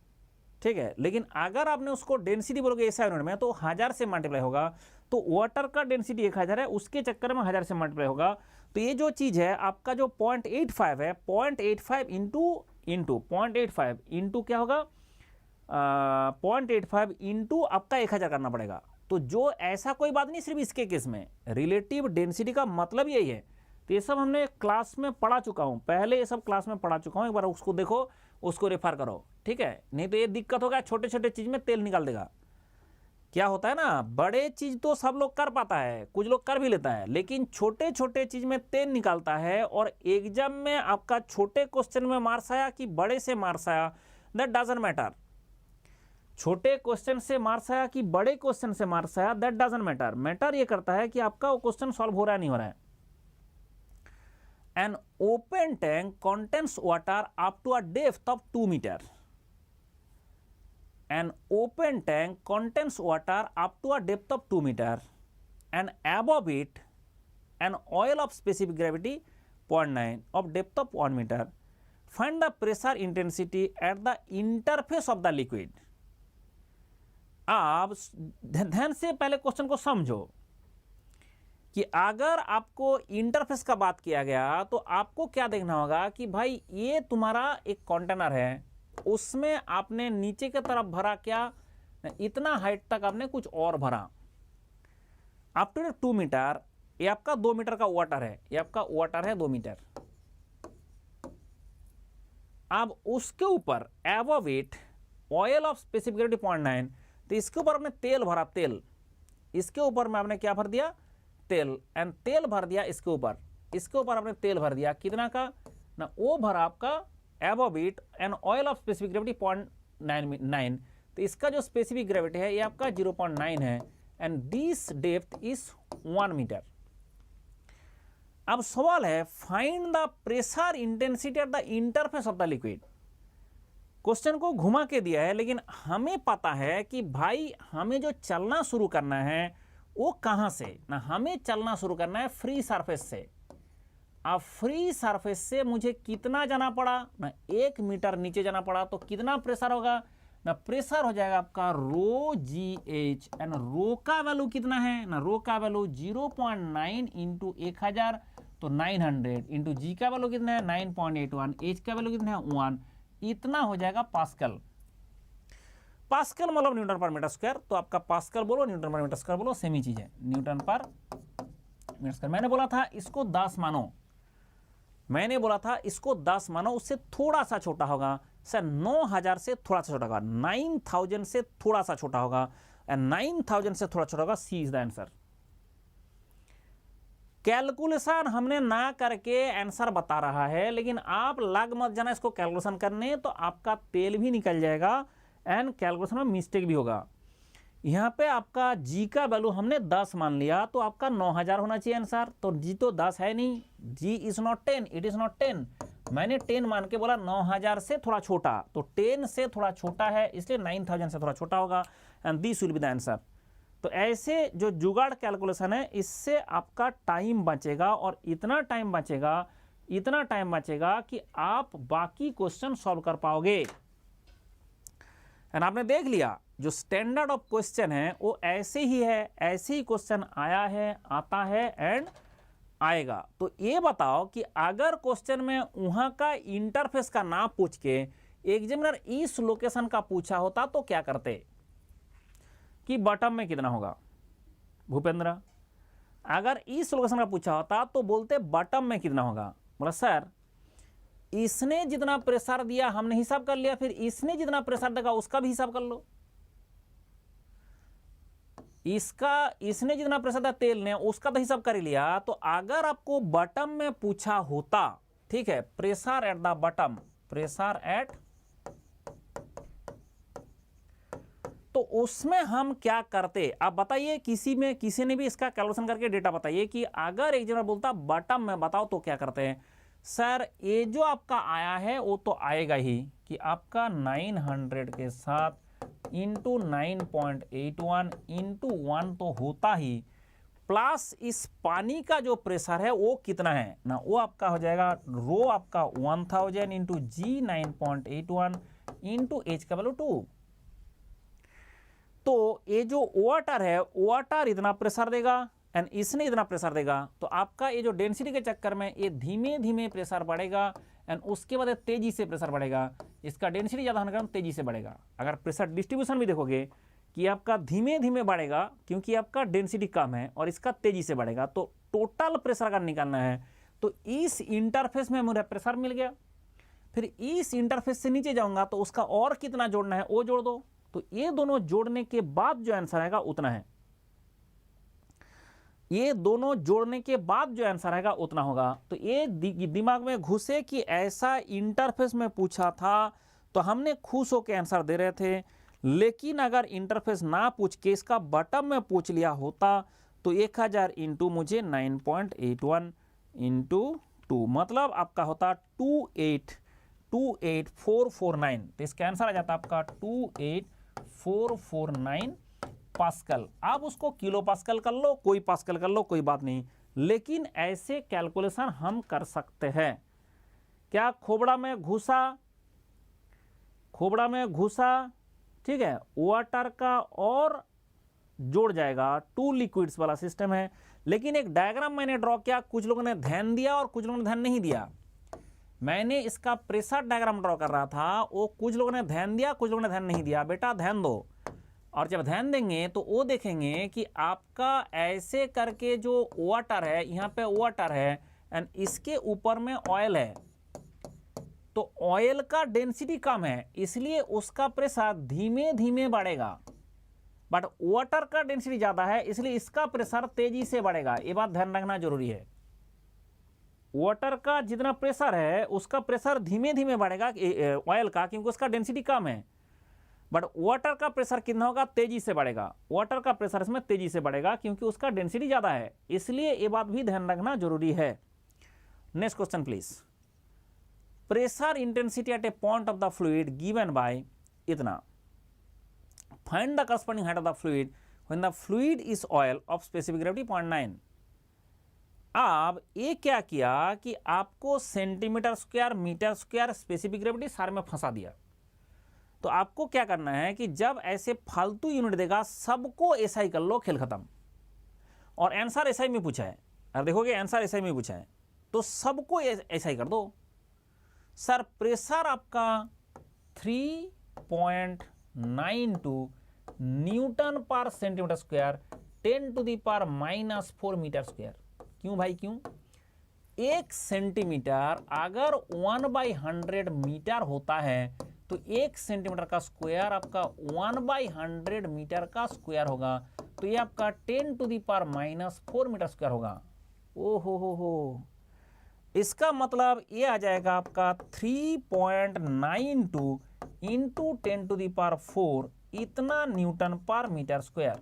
ठीक है, लेकिन अगर आपने उसको डेंसिटी बोलोगे ऐसा यूनिट में तो 1000 से मल्टीप्लाई होगा। तो वाटर का डेंसिटी 1000 है, उसके चक्कर में 1000 से मल्टीप्लाई होगा। तो ये जो चीज़ है आपका जो 0.85 है, 0.85 इंटू 0.85 इंटू क्या होगा 0.85 इंटू आपका 1000 करना पड़ेगा। तो जो ऐसा कोई बात नहीं सिर्फ इसके केस में, रिलेटिव डेंसिटी का मतलब यही है। तो ये सब हमने क्लास में पढ़ा चुका हूँ, पहले ये सब क्लास में पढ़ा चुका हूँ, एक बार उसको देखो, उसको रेफर करो, ठीक है। नहीं तो ये दिक्कत होगा, छोटे छोटे चीज में तेल निकाल देगा। क्या होता है ना, बड़े चीज तो सब लोग कर पाता है, कुछ लोग कर भी लेता है, लेकिन छोटे छोटे चीज में तेल निकालता है। और एग्जाम में आपका छोटे क्वेश्चन में मार्क्स आया कि बड़े से मार्क्स आया, दैट डजंट मैटर। छोटे क्वेश्चन से मार्क्स आया कि बड़े क्वेश्चन से मार्क्स आया, दैट डजंट मैटर। मैटर ये करता है कि आपका वो क्वेश्चन सॉल्व हो रहा है नहीं हो रहा है। An open tank contains water up to a depth of 2 metre. An open tank contains water up to a depth of 2 meter and above it an oil of specific gravity 0.9 of depth of 1 meter. Find the pressure intensity at the interface of the liquid. आप ध्यान से पहले question को समझो कि अगर आपको interface का बात किया गया तो आपको क्या देखना होगा कि भाई ये तुम्हारा एक कंटेनर है, उसमें आपने नीचे की तरफ भरा क्या, इतना हाइट तक आपने कुछ और भरा अप टू 2 मीटर। ये आपका 2 मीटर का वाटर है, ये आपका वाटर है 2 मीटर। अब उसके ऊपर above it oil of specific gravity 0.9, तो इसके ऊपर आपने तेल भरा, तेल इसके ऊपर में आपने क्या भर दिया, तेल, एंड तेल भर दिया इसके ऊपर आपने तेल भर दिया, कितना का ना, वो भरा आपका above it an oil of specific gravity 0.9, तो इसका जो स्पेसिफिक ग्रेविटी है ये आपका 0.9 है, and this depth is 1 metre. अब सवाल है find the pressure intensity at the interface of the liquid. Question को घुमा के दिया है, लेकिन हमें पता है कि भाई हमें जो चलना शुरू करना है वो कहां से ना, हमें चलना शुरू करना है फ्री सरफेस से। अब फ्री सरफेस से मुझे कितना जाना पड़ा ना, 1 मीटर नीचे जाना पड़ा, तो कितना प्रेशर होगा ना, प्रेशर हो जाएगा आपका रो जी एच, एंड रो का वैल्यू कितना है ना, रो का वैल्यू 0.9 इंटू 1000, तो 900 इंटू जी का वैल्यू कितना है 9.81, एच का वैल्यू कितना है 1, इतना हो जाएगा पास्कल। पास्कल मतलब न्यूटन पर मीटर स्क्वायर, तो आपका पास्कल बोलो न्यूटन पर मीटर स्क्वायर बोलो सेम ही चीज है, न्यूटन पर मीटर स्क्वायर। मैंने बोला था इसको 10 मानो, मैंने बोला था इसको 10 मानो, उससे थोड़ा सा छोटा होगा सर, 9000 से थोड़ा सा छोटा होगा, 9000 से थोड़ा सा छोटा होगा, एंड 9000 से थोड़ा छोटा होगा, सी इज द आंसर। कैलकुलेशन हमने ना करके आंसर बता रहा है, लेकिन आप लग मत जाना इसको कैलकुलेशन करने, तो आपका तेल भी निकल जाएगा एंड कैलकुलेशन में मिस्टेक भी होगा। यहाँ पे आपका जी का वैल्यू हमने 10 मान लिया, तो आपका 9000 होना चाहिए आंसर, तो जी तो 10 है नहीं, G is not 10, it is not 10, मैंने 10 मान के बोला 9000 से थोड़ा छोटा, तो 10 से थोड़ा छोटा है, इसलिए 9000 से थोड़ा छोटा होगा, and this will be the answer. तो ऐसे जो जुगाड़ कैलकुलेशन है, इससे आपका टाइम बचेगा, और इतना टाइम बचेगा कि आप बाकी क्वेश्चन सॉल्व कर पाओगे। एंड आपने देख लिया जो स्टैंडर्ड ऑफ क्वेश्चन है वो ऐसे ही है, ऐसे ही क्वेश्चन आया है, आता है एंड आएगा। तो ये बताओ कि अगर क्वेश्चन में वहां का इंटरफेस का नाम पूछ के एग्जामिनर इस लोकेशन का पूछा होता तो क्या करते कि बॉटम में कितना होगा भूपेंद्र, अगर इस लोकेशन का पूछा होता तो बोलते बॉटम में कितना होगा। बोला सर इसने जितना प्रेशर दिया हमने हिसाब कर लिया, फिर इसने जितना प्रेशर देगा उसका भी हिसाब कर लो, इसने जितना प्रेशर दिया तेल ने उसका तो हिसाब कर ही लिया। तो अगर आपको बॉटम में पूछा होता, ठीक है, pressure at the bottom, pressure at, तो उसमें हम क्या करते आप बताइए, किसी ने भी इसका कैलकुलेशन करके डेटा बताइए कि अगर एक जना बोलता बॉटम में बताओ तो क्या करते हैं। सर ये जो आपका आया है वो तो आएगा ही कि आपका 900 के साथ इंटू 9.81 इंटू 1 तो होता ही, प्लस इस पानी का जो प्रेशर है वो कितना है ना, वो आपका हो जाएगा रो आपका 1000 इंटू जी 9.81 इंटू एच का वैल्यू 2। तो ये जो वाटर है, वाटर इतना प्रेशर देगा एंड इसने इतना प्रेशर देगा, तो आपका ये जो डेंसिटी के चक्कर में ये धीमे धीमे प्रेशर बढ़ेगा एंड उसके बाद तेजी से प्रेशर बढ़ेगा। इसका डेंसिटी ज़्यादा होने के कारण तेजी से बढ़ेगा। अगर प्रेशर डिस्ट्रीब्यूशन भी देखोगे कि आपका धीमे धीमे बढ़ेगा क्योंकि आपका डेंसिटी कम है और इसका तेजी से बढ़ेगा। तो टोटल प्रेशर अगर निकालना है तो इस इंटरफेस में मुझे प्रेशर मिल गया, फिर इस इंटरफेस से नीचे जाऊंगा तो उसका और कितना जोड़ना है वो जोड़ दो। तो ये दोनों जोड़ने के बाद जो आंसर आएगा उतना है, ये दोनों जोड़ने के बाद जो आंसर आएगा उतना होगा। तो ये दिमाग में घुसे कि ऐसा इंटरफेस में पूछा था तो हमने खुश होकर आंसर दे रहे थे, लेकिन अगर इंटरफेस ना पूछ के इसका बटन में पूछ लिया होता तो 1000 इंटू मुझे 9.81 इंटू 2 मतलब आपका होता 28449। तो इसका आंसर आ जाता आपका 28449 पास्कल। आप उसको किलो पास्कल कर लो, कोई पास्कल कर लो, कोई बात नहीं, लेकिन ऐसे कैलकुलेशन हम कर सकते हैं। क्या खोपड़ा में घुसा, ठीक है, वाटर का और जोड़ जाएगा, 2 लिक्विड्स वाला सिस्टम है। लेकिन एक डायग्राम मैंने ड्रॉ किया, कुछ लोगों ने ध्यान दिया और कुछ लोगों ने ध्यान नहीं दिया। मैंने इसका प्रेशर डायग्राम ड्रॉ कर रहा था, वो कुछ लोगों ने ध्यान दिया, कुछ लोगों ने ध्यान नहीं दिया। बेटा ध्यान दो, और जब ध्यान देंगे तो वो देखेंगे कि आपका ऐसे करके जो वाटर है, यहाँ पे वाटर है एंड इसके ऊपर में ऑयल है, तो ऑयल का डेंसिटी कम है इसलिए उसका प्रेशर धीमे धीमे बढ़ेगा, बट वाटर का डेंसिटी ज्यादा है इसलिए इसका प्रेशर तेजी से बढ़ेगा। ये बात ध्यान रखना जरूरी है। वाटर का जितना प्रेशर है उसका प्रेशर धीमे धीमे बढ़ेगा ऑयल का, क्योंकि उसका डेंसिटी कम है, बट वाटर का प्रेशर कितना होगा, तेजी से बढ़ेगा। वाटर का प्रेशर इसमें तेजी से बढ़ेगा क्योंकि उसका डेंसिटी ज्यादा है, इसलिए ये बात भी ध्यान रखना जरूरी है। Next question please. Pressure intensity at a point of the fluid given by इतना। Find the corresponding height of the fluid when the fluid is oil of specific gravity 0.9। अब ये क्या किया कि आपको centimetre square, metre square, specific gravity सारे में फंसा दिया। तो आपको क्या करना है कि जब ऐसे फालतू यूनिट देगा सबको ऐसा ही कर लो, खेल खत्म। और आंसर ऐसा ही में पूछा है, अगर देखोगे आंसर ऐसा ही में पूछा है तो सबको ऐसा ही कर दो। सर प्रेशर आपका 3.92 न्यूटन पर सेंटीमीटर स्क्वायर 10⁻⁻⁴ मीटर स्क्वायर। क्यों भाई क्यों? 1 सेंटीमीटर अगर 1/100 मीटर होता है तो 1 सेंटीमीटर का स्क्वायर आपका 1/100 मीटर का स्क्वायर होगा, तो ये आपका 10⁻⁻⁴ मीटर स्क्वायर होगा। ओहो हो, इसका मतलब ये आ जाएगा आपका 3.92 इंटू 10⁴ इतना न्यूटन पर मीटर स्क्वायर।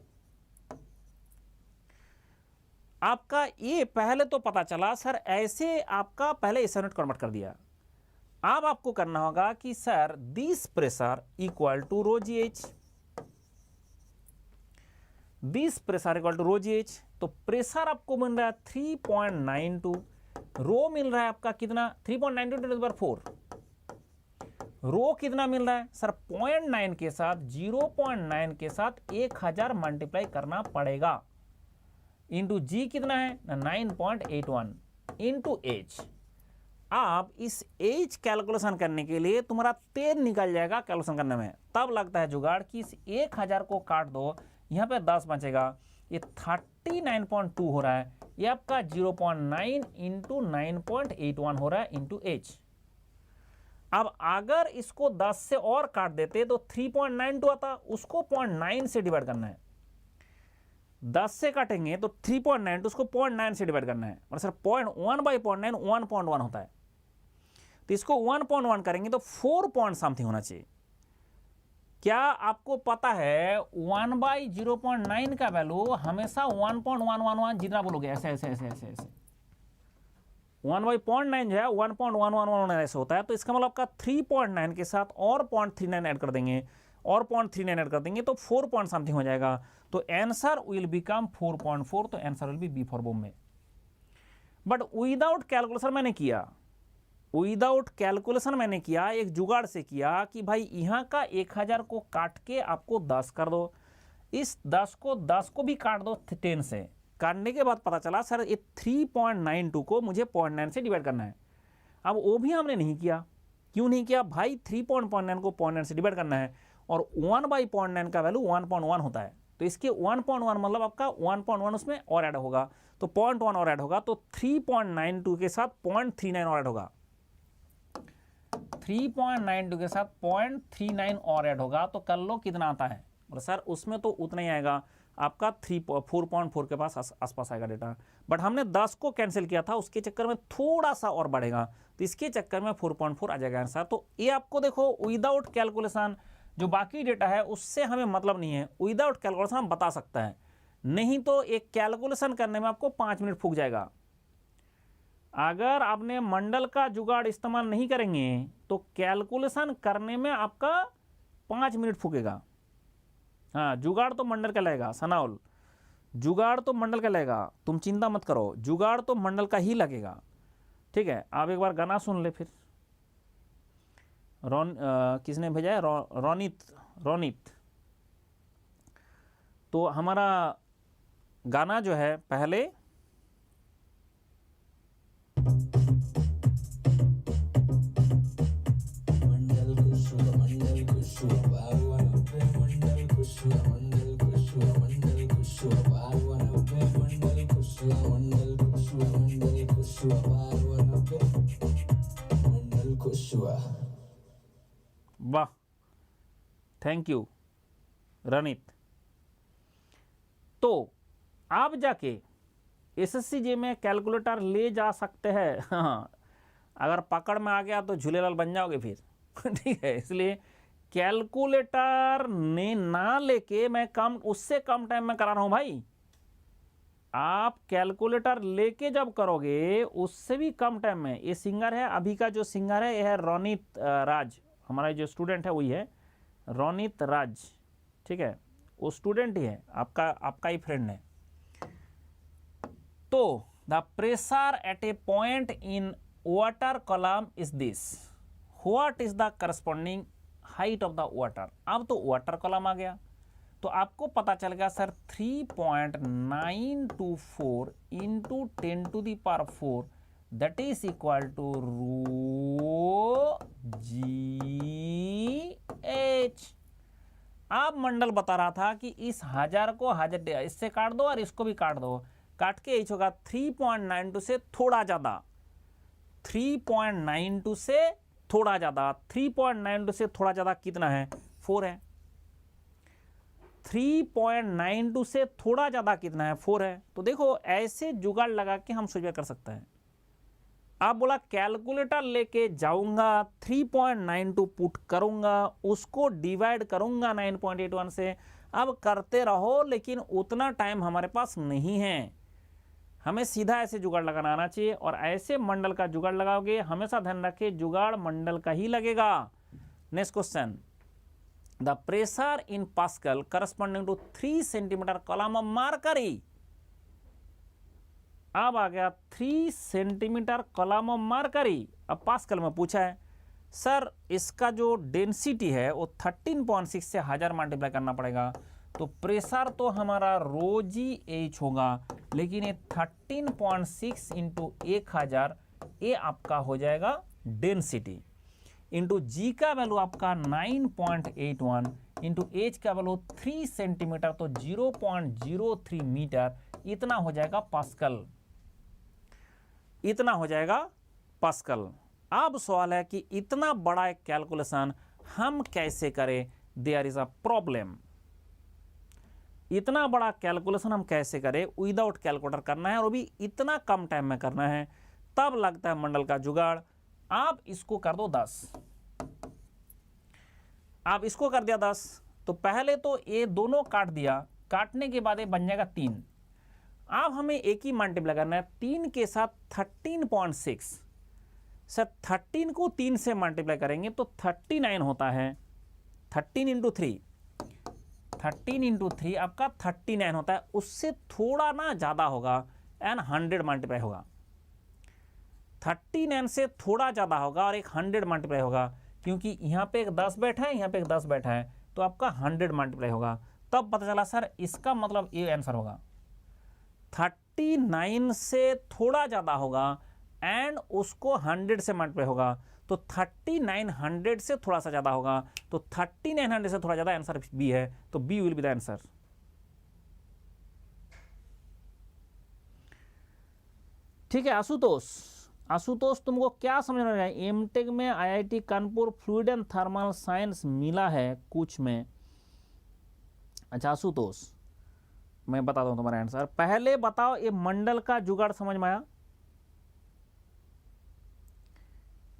आपका ये पहले तो पता चला सर, ऐसे आपका पहले इस यूनिट कन्वर्ट कर दिया। अब आपको करना होगा कि sir this pressure equal to rho ji h, this pressure equal to rho ji H. तो प्रेशर आपको मिल रहा है 3.92, रो मिल रहा है आपका कितना 3.92 × 4। रो कितना मिल रहा है सर 0.9 के साथ 0.9 के साथ 1000 मल्टीप्लाई करना पड़ेगा, इंटू जी कितना है 9.81 इंटू एच। आप इस एच कैलकुलेशन करने के लिए तुम्हारा तेल निकल जाएगा कैलकुलेशन करने में, तब लगता है जुगाड़ कि इस 1000 को काट दो, यहाँ पे 10 बचेगा, ये 39.2 हो रहा है, ये आपका 0.9 इंटू 9.81 हो रहा है इंटू एच। अब अगर इसको 10 से और काट देते तो 3.92 आता, उसको 0.9 से डिवाइड करना है। 10 से काटेंगे तो 3.9 उसको 0.9 से डिवाइड करना है, और सर 0.1/0.9 1.1 होता है, तो इसको 1.1 करेंगे तो 4 पॉइंट समथिंग होना चाहिए। क्या आपको पता है 1/0.9 का वैल्यू हमेशा 1.111 जितना बोलोगे ऐसे ऐसे ऐसे ऐसे ऐसे 1/0.9 जो है 1.111 ऐसे होता है। तो इसका मतलब आपका 3.9 के साथ और 0.39 ऐड कर देंगे और 0.39 ऐड कर देंगे तो 4 पॉइंट समथिंग हो जाएगा। तो आंसर विल बिकम 4.4, तो answer will be B for Bombay. But without calculation मैंने किया, विदाउट कैलकुलेशन मैंने किया, एक जुगाड़ से किया कि भाई यहाँ का 1000 को काट के आपको 10 कर दो, इस 10 को भी काट दो 10 से। काटने के बाद पता चला सर ये 3.92 को मुझे 0.9 से डिवाइड करना है, अब वो भी हमने नहीं किया। क्यों नहीं किया भाई? 3.9 को 0.9 से डिवाइड करना है और 1/0.9 का वैल्यू 1.1 होता है, तो इसके 1.1 मतलब आपका 1.1 उसमें और ऐड होगा, तो 0.1 और ऐड होगा, तो 3.92 के साथ 0.39 और ऐड होगा, 3.92 के साथ 0.39 और ऐड होगा। तो कर लो कितना आता है? बोले सर उसमें तो उतना ही आएगा आपका 4.4 के पास आसपास आएगा डेटा, बट हमने 10 को कैंसिल किया था, उसके चक्कर में थोड़ा सा और बढ़ेगा, तो इसके चक्कर में 4.4 आ जाएगा आंसर। तो ये आपको देखो विदाउट कैलकुलेशन जो बाकी डेटा है उससे हमें मतलब नहीं है, विदाउट कैलकुलेशन हम बता सकते हैं, नहीं तो एक कैलकुलेशन करने में आपको 5 मिनट फूक जाएगा। अगर आपने मंडल का जुगाड़ इस्तेमाल नहीं करेंगे तो कैलकुलेशन करने में आपका 5 मिनट फूकेगा। हाँ, जुगाड़ तो मंडल का लगेगा सनाउल, जुगाड़ तो मंडल का लगेगा, तुम चिंता मत करो, जुगाड़ तो मंडल का ही लगेगा। ठीक है, आप एक बार गाना सुन ले फिर। किसने भेजा है? रोनित। तो हमारा गाना जो है पहले वाह, थैंक यू रनित। तो आप जाके एसएससी में कैलकुलेटर ले जा सकते हैं। हाँ, अगर पकड़ में आ गया तो झूलेलाल बन जाओगे फिर। ठीक है, इसलिए कैलकुलेटर ने ना लेके मैं उससे कम टाइम में करा रहा हूं भाई। आप कैलकुलेटर लेके जब करोगे उससे भी कम टाइम में। ये सिंगर है, अभी का जो सिंगर है यह है रोनित राज, हमारा जो स्टूडेंट है वही है रोनित राज। ठीक है, वो स्टूडेंट ही है, आपका ही फ्रेंड है। तो the pressure at a point in water column is this, what is the corresponding height of the water. अब तो वाटर कॉलम आ गया, तो आपको पता चल गया sir 3.924 into 10⁴ that is equal to ρgh। अब मंडल बता रहा था कि इस 1000 को 1000 इससे काट दो और इसको भी काट दो, काट के एच होगा 3.92 से थोड़ा ज्यादा, 3.92 से थोड़ा ज्यादा, 3.92 से थोड़ा ज्यादा कितना है? 4 है। 3.92 से थोड़ा ज्यादा कितना है? 4 है। तो देखो ऐसे जुगाड़ लगा के हम सोच कर सकते हैं। आप बोला कैलकुलेटर लेके जाऊंगा, 3.92 पुट करूंगा, उसको डिवाइड करूंगा 9.81 से। अब करते रहो, लेकिन उतना टाइम हमारे पास नहीं है। हमें सीधा ऐसे जुगाड़ लगाना आना चाहिए, और ऐसे मंडल का जुगाड़ लगाओगे, हमेशा ध्यान रखें जुगाड़ मंडल का ही लगेगा। Next question, the pressure in pascal corresponding to 3 centimetre column of mercury. अब आ गया 3 सेंटीमीटर कॉलम ऑफ मरकरी। अब पास्कल में पूछा है सर इसका जो डेंसिटी है वो 13.6 से 1000 मल्टीप्लाई करना पड़ेगा, तो प्रेशर तो हमारा ρgh होगा, लेकिन ये 13.6 इंटू 1000 ये आपका हो जाएगा डेंसिटी, इंटू जी का वैल्यू आपका 9.81 इंटू एच का वैल्यू 3 सेंटीमीटर, तो 0.03 मीटर, इतना हो जाएगा पास्कल, इतना हो जाएगा पास्कल। अब सवाल है कि इतना बड़ा एक कैलकुलेशन हम कैसे करें? There is a problem. इतना बड़ा कैलकुलेशन हम कैसे करें? विदाउट कैलकुलेटर करना है, और भी इतना कम टाइम में करना है, तब लगता है मंडल का जुगाड़। आप इसको कर दो 10, आप इसको कर दिया 10, तो पहले तो ये दोनों काट दिया, काटने के बाद ये बन जाएगा 3। अब हमें एक ही मल्टीप्लाई करना है 3 के साथ 13.6। सर 13 को 3 से मल्टीप्लाई करेंगे तो 39 होता है, 13 इंटू 3, 13 इंटू 3 आपका 39 होता है। उससे थोड़ा ना ज़्यादा होगा, एंड 100 मल्टीप्लाई होगा, 39 से थोड़ा ज़्यादा होगा और एक 100 मल्टीप्लाई होगा, क्योंकि यहाँ पे एक 10 बैठा है, यहाँ पे एक 10 बैठा है, तो आपका 100 मल्टीप्लाई होगा। तब पता चला सर इसका मतलब ये आंसर होगा 39 से थोड़ा ज़्यादा होगा, एंड उसको 100 से मल्टीप्लाई होगा, तो 3900 से थोड़ा सा ज़्यादा होगा, तो 3900 से थोड़ा ज़्यादा, आंसर बी है, तो B will be the answer. ठीक है आशुतोष, आशुतोष तुमको क्या समझ में आ रहा है? एमटेक में IIT Kanpur fluid and thermal science मिला है कुछ में। अच्छा आशुतोष मैं बता दूं तुम्हारा आंसर, पहले बताओ ये मंडल का जुगाड़ समझ में आया?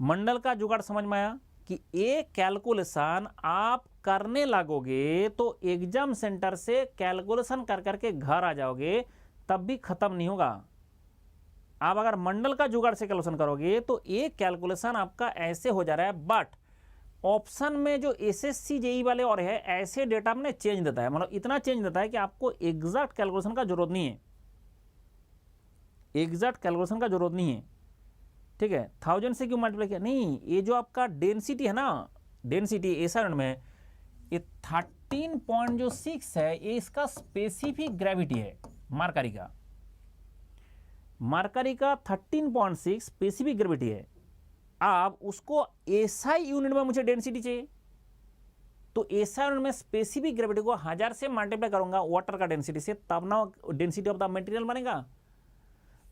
मंडल का जुगाड़ समझ में आया कि एक कैलकुलेशन आप करने लगोगे तो एग्जाम सेंटर से कैलकुलेशन कर करके घर आ जाओगे, तब भी खत्म नहीं होगा। आप अगर मंडल का जुगाड़ से कैलकुलेशन करोगे तो एक कैलकुलेशन आपका ऐसे हो जा रहा है, बट ऑप्शन में जो एसएससी जेई वाले और है ऐसे डेटा में चेंज देता है, मतलब इतना चेंज देता है कि आपको एग्जैक्ट कैलकुलेशन का जरूरत नहीं है, एग्जैक्ट कैलकुलेशन का जरूरत नहीं है। ठीक है, 1000 से क्यों मल्टीप्लाई किया? नहीं, ये जो आपका डेंसिटी है ना, डेंसिटी ऐसा यूनिट में ये 13.6 है, ये इसका स्पेसिफिक ग्रेविटी है मरकरी का, मरकरी का 13.6 स्पेसिफिक ग्रेविटी है। अब उसको एसआई यूनिट में मुझे डेंसिटी चाहिए, तो एसआई यूनिट में स्पेसिफिक ग्रेविटी को 1000 से मल्टीप्लाई करूंगा वाटर का डेंसिटी से, तब ना डेंसिटी ऑफ द मटेरियल बनेगा।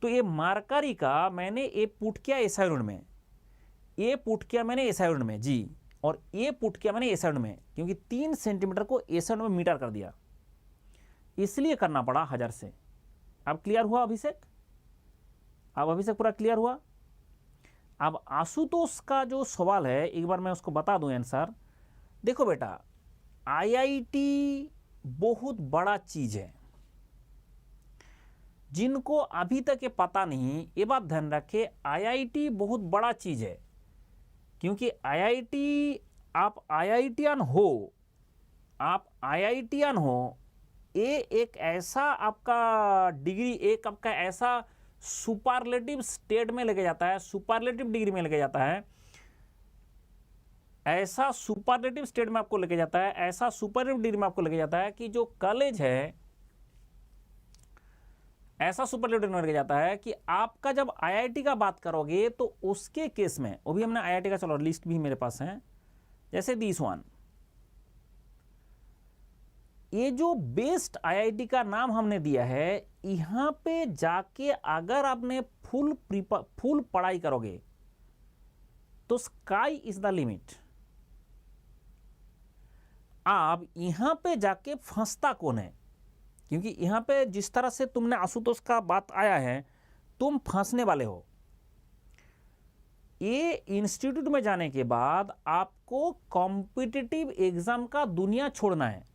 तो ये मरकरी का मैंने ये पुट किया एसआई यूनिट में, ये पुट किया मैंने एसआई यूनिट में जी, और ये पुट किया मैंने एसआई यूनिट में, क्योंकि 3 सेंटीमीटर को एसआई यूनिट में मीटर कर दिया, इसलिए करना पड़ा 1000 से। अब क्लियर हुआ अभिषेक? अब अभिषेक पूरा क्लियर हुआ? अब आशुतोष का जो सवाल है एक बार मैं उसको बता दूं आंसर। देखो बेटा, आईआईटी बहुत बड़ा चीज है, जिनको अभी तक ये पता नहीं ये बात ध्यान रखे, आईआईटी बहुत बड़ा चीज है, क्योंकि आईआईटी आप आईआईटीआन हो, आप आईआईटीआन हो, ये एक ऐसा आपका डिग्री, एक आपका ऐसा सुपरलेटिव स्टेट में लेके जाता है, सुपरलेटिव डिग्री में लेके जाता है, ऐसा सुपरलेटिव स्टेट में आपको लेके जाता है, ऐसा सुपरलेटिव डिग्री में आपको लेके जाता है कि जो कॉलेज है ऐसा सुपरलेटिव डिग्री में लेके जाता है कि आपका जब आईआईटी का बात करोगे तो उसके केस में, वो भी हमने आईआईटी का, चलो लिस्ट भी मेरे पास है, जैसे दिस वन, ये जो बेस्ट आईआईटी का नाम हमने दिया है, यहां पे जाके अगर आपने फुल पढ़ाई करोगे तो स्काई इज द लिमिट। आप यहां पे जाके फंसता कौन है? क्योंकि यहां पे जिस तरह से तुमने आशुतोष का बात आया है, तुम फंसने वाले हो। ये इंस्टीट्यूट में जाने के बाद आपको कॉम्पिटिटिव एग्जाम का दुनिया छोड़ना है,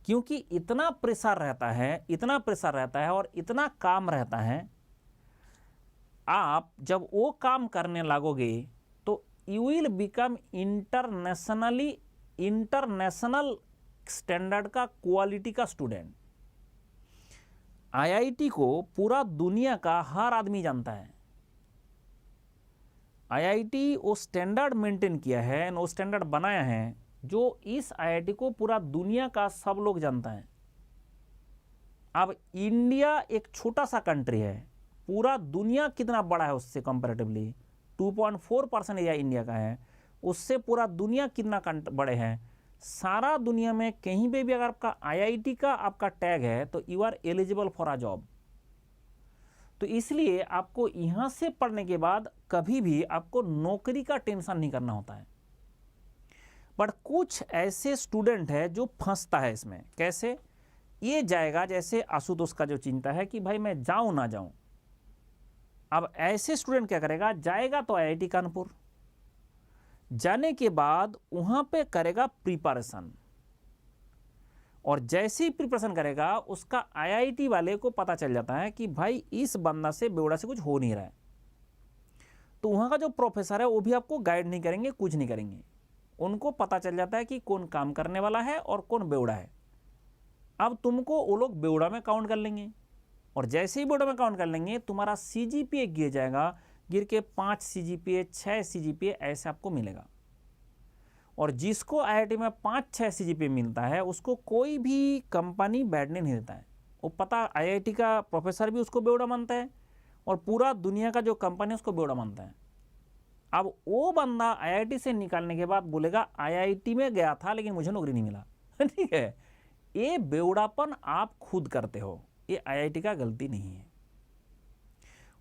क्योंकि इतना प्रेशर रहता है, इतना प्रेशर रहता है और इतना काम रहता है। आप जब वो काम करने लगोगे तो you will become international standard का क्वालिटी का स्टूडेंट। आईआईटी को पूरा दुनिया का हर आदमी जानता है। आईआईटी वो स्टैंडर्ड मेंटेन किया है, वो स्टैंडर्ड बनाया है जो इस आईआईटी को पूरा दुनिया का सब लोग जानता है। अब इंडिया एक छोटा सा कंट्री है, पूरा दुनिया कितना बड़ा है उससे कंपैरेटिवली, 2.4% एरिया इंडिया का है, उससे पूरा दुनिया कितना बड़े हैं। सारा दुनिया में कहीं पे भी अगर आपका आईआईटी का आपका टैग है तो you are eligible for a job. तो इसलिए आपको यहां से पढ़ने के बाद कभी भी आपको नौकरी का टेंशन नहीं करना होता है। बट कुछ ऐसे स्टूडेंट है जो फंसता है इसमें। कैसे? ये जाएगा, जैसे आशुतोष का जो चिंता है कि भाई मैं जाऊं ना जाऊं। अब ऐसे स्टूडेंट क्या करेगा? जाएगा तो आईआईटी कानपुर, जाने के बाद वहां पे करेगा प्रिपरेशन, और जैसे ही प्रिपरेशन करेगा उसका आईआईटी वाले को पता चल जाता है कि भाई इस बंदा से बेवड़ा से कुछ हो नहीं रहा है, तो वहां का जो प्रोफेसर है वो भी आपको गाइड नहीं करेंगे, कुछ नहीं करेंगे। उनको पता चल जाता है कि कौन काम करने वाला है और कौन बेवड़ा है। अब तुमको वो लोग बेवड़ा में काउंट कर लेंगे, और जैसे ही बेवड़ा में काउंट कर लेंगे तुम्हारा सीजीपीए गिर जाएगा, गिर के 5 सीजीपीए 6 सीजीपीए ऐसे आपको मिलेगा। और जिसको आईआईटी में 5-6 सीजीपीए मिलता है उसको कोई भी कंपनी बैठने नहीं देता है। वो पता, आईआईटी का प्रोफेसर भी उसको बेवड़ा मानता है, और पूरा दुनिया का जो कंपनी है उसको बेवड़ा मानता है। अब वो बंदा आईआईटी से निकालने के बाद बोलेगा आईआईटी में गया था लेकिन मुझे नौकरी नहीं मिला। ठीक है, ये बेवड़ापन आप खुद करते हो, ये आईआईटी का गलती नहीं है।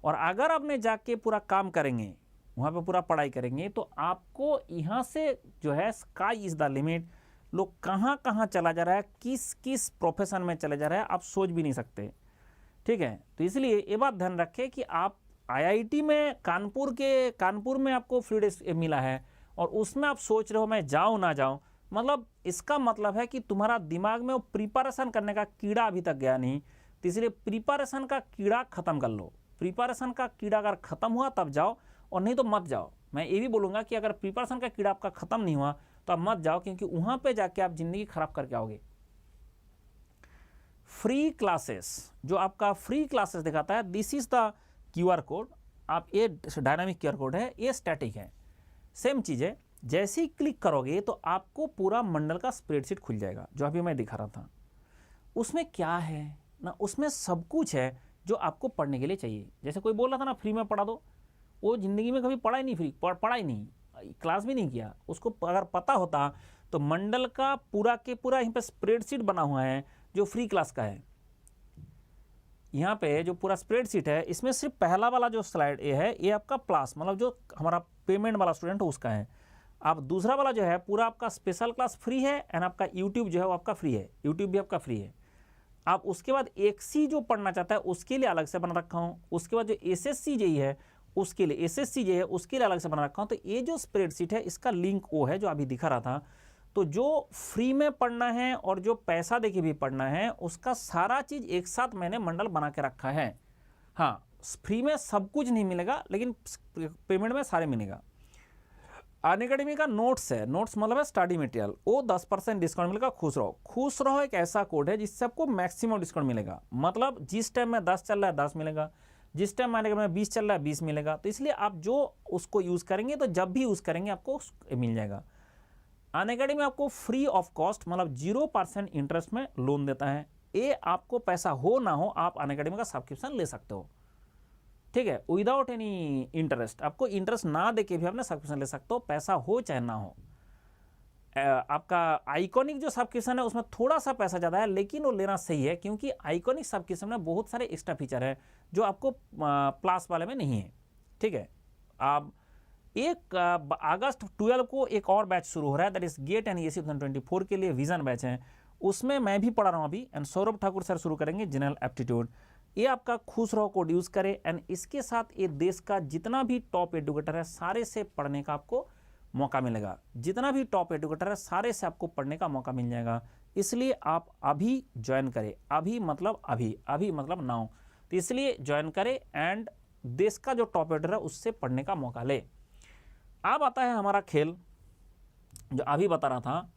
और अगर आपने जाके पूरा काम करेंगे, वहाँ पे पूरा पढ़ाई करेंगे, तो आपको यहाँ से जो है स्काई इज द लिमिट। लोग कहाँ कहाँ चला जा रहा है, किस किस प्रोफेशन में चले जा रहा है, आप सोच भी नहीं सकते। ठीक है, तो इसलिए ये बात ध्यान रखें कि आप आईआईटी में कानपुर में आपको फ्री डेज मिला है और उसमें आप सोच रहे हो मैं जाऊँ ना जाऊँ, मतलब इसका मतलब है कि तुम्हारा दिमाग में वो प्रिपरेशन करने का कीड़ा अभी तक गया नहीं। तो इसलिए प्रिपरेशन का कीड़ा खत्म कर लो। प्रिपरेशन का कीड़ा अगर खत्म हुआ तब जाओ, और नहीं तो मत जाओ। मैं ये भी बोलूँगा कि अगर प्रिपरेशन का कीड़ा आपका खत्म नहीं हुआ तो आप मत जाओ, क्योंकि वहाँ पे जाके आप ज़िंदगी खराब करके आओगे। फ्री क्लासेस, जो आपका फ्री क्लासेस दिखाता है, this is the QR code. आप ये डायनामिक QR कोड है, ये स्टैटिक है, सेम चीज़ है। जैसे ही क्लिक करोगे तो आपको पूरा मंडल का स्प्रेडशीट खुल जाएगा, जो अभी मैं दिखा रहा था। उसमें क्या है ना, उसमें सब कुछ है जो आपको पढ़ने के लिए चाहिए। जैसे कोई बोल रहा था ना फ्री में पढ़ा दो, वो ज़िंदगी में कभी पढ़ा ही नहीं, फ्री पढ़ा ही नहीं, क्लास भी नहीं किया। उसको अगर पता होता तो मंडल का पूरा के पूरा यहीं पे स्प्रेडशीट बना हुआ है जो फ्री क्लास का है। यहाँ पे जो पूरा स्प्रेडशीट है, इसमें सिर्फ पहला वाला जो स्लाइड ये है, ये आपका प्लस मतलब जो हमारा पेमेंट वाला स्टूडेंट है उसका है। आप दूसरा वाला जो है पूरा आपका स्पेशल क्लास फ्री है, एंड आपका यूट्यूब जो है वो आपका फ्री है, यूट्यूब भी आपका फ्री है। आप उसके बाद एक्सी जो पढ़ना चाहता है उसके लिए अलग से बना रखा हूँ। उसके बाद जो एसएससी जेई है उसके लिए, एसएससी जे है उसके लिए अलग से बना रखा हूँ। तो ये जो स्प्रेडशीट है इसका लिंक वो है जो अभी दिखा रहा था। तो जो फ्री में पढ़ना है और जो पैसा देके भी पढ़ना है, उसका सारा चीज़ एक साथ मैंने मंडल बना के रखा है। हाँ, फ्री में सब कुछ नहीं मिलेगा, लेकिन पेमेंट में सारे मिलेगा। अनअकैडमी का नोट्स है, नोट्स मतलब है स्टडी मटेरियल, वो 10% डिस्काउंट मिलेगा। खुश रहो। खुश रहो एक ऐसा कोड है जिससे आपको मैक्सिमम डिस्काउंट मिलेगा। मतलब जिस टाइम में 10 चल रहा है 10 मिलेगा, जिस टाइम अनअकैडमी में 20 चल रहा है 20 मिलेगा। तो इसलिए आप जो उसको यूज़ करेंगे तो जब भी यूज़ करेंगे आपको मिल जाएगा। अनअकैडमी में आपको फ्री ऑफ कॉस्ट मतलब 0% इंटरेस्ट में लोन देता है। ये आपको पैसा हो ना हो, आप अनअकैडमी का सब्सक्रिप्शन ले सकते हो। ठीक है, विदाउट एनी इंटरेस्ट। आपको इंटरेस्ट ना देके भी आपने सब्सक्रिप्शन ले सकते हो, पैसा हो चाहे ना हो। आपका आइकॉनिक जो सब्सक्रिप्शन है उसमें थोड़ा सा पैसा ज़्यादा है, लेकिन वो लेना सही है, क्योंकि आइकॉनिक सब्सक्रिप्शन में बहुत सारे एक्स्ट्रा फीचर है जो आपको प्लस वाले में नहीं है। ठीक है, आप अगस्त 12 को एक और बैच शुरू हो रहा है, that is get and ESE 2024 के लिए विजन बैच है। उसमें मैं भी पढ़ा रहा हूँ अभी, एंड सौरभ ठाकुर सर शुरू करेंगे जनरल एप्टीट्यूड। ये आपका खुश रहो कोड यूज़ करें, एंड इसके साथ ये देश का जितना भी टॉप एडुकेटर है सारे से पढ़ने का आपको मौका मिलेगा। जितना भी टॉप एडुकेटर है सारे से आपको पढ़ने का मौका मिल जाएगा। इसलिए आप अभी ज्वाइन करें, अभी मतलब अभी, अभी मतलब नाउ। तो इसलिए ज्वाइन करें एंड देश का जो टॉप एडुकेटर है उससे पढ़ने का मौका ले। अब आता है हमारा खेल जो अभी बता रहा था।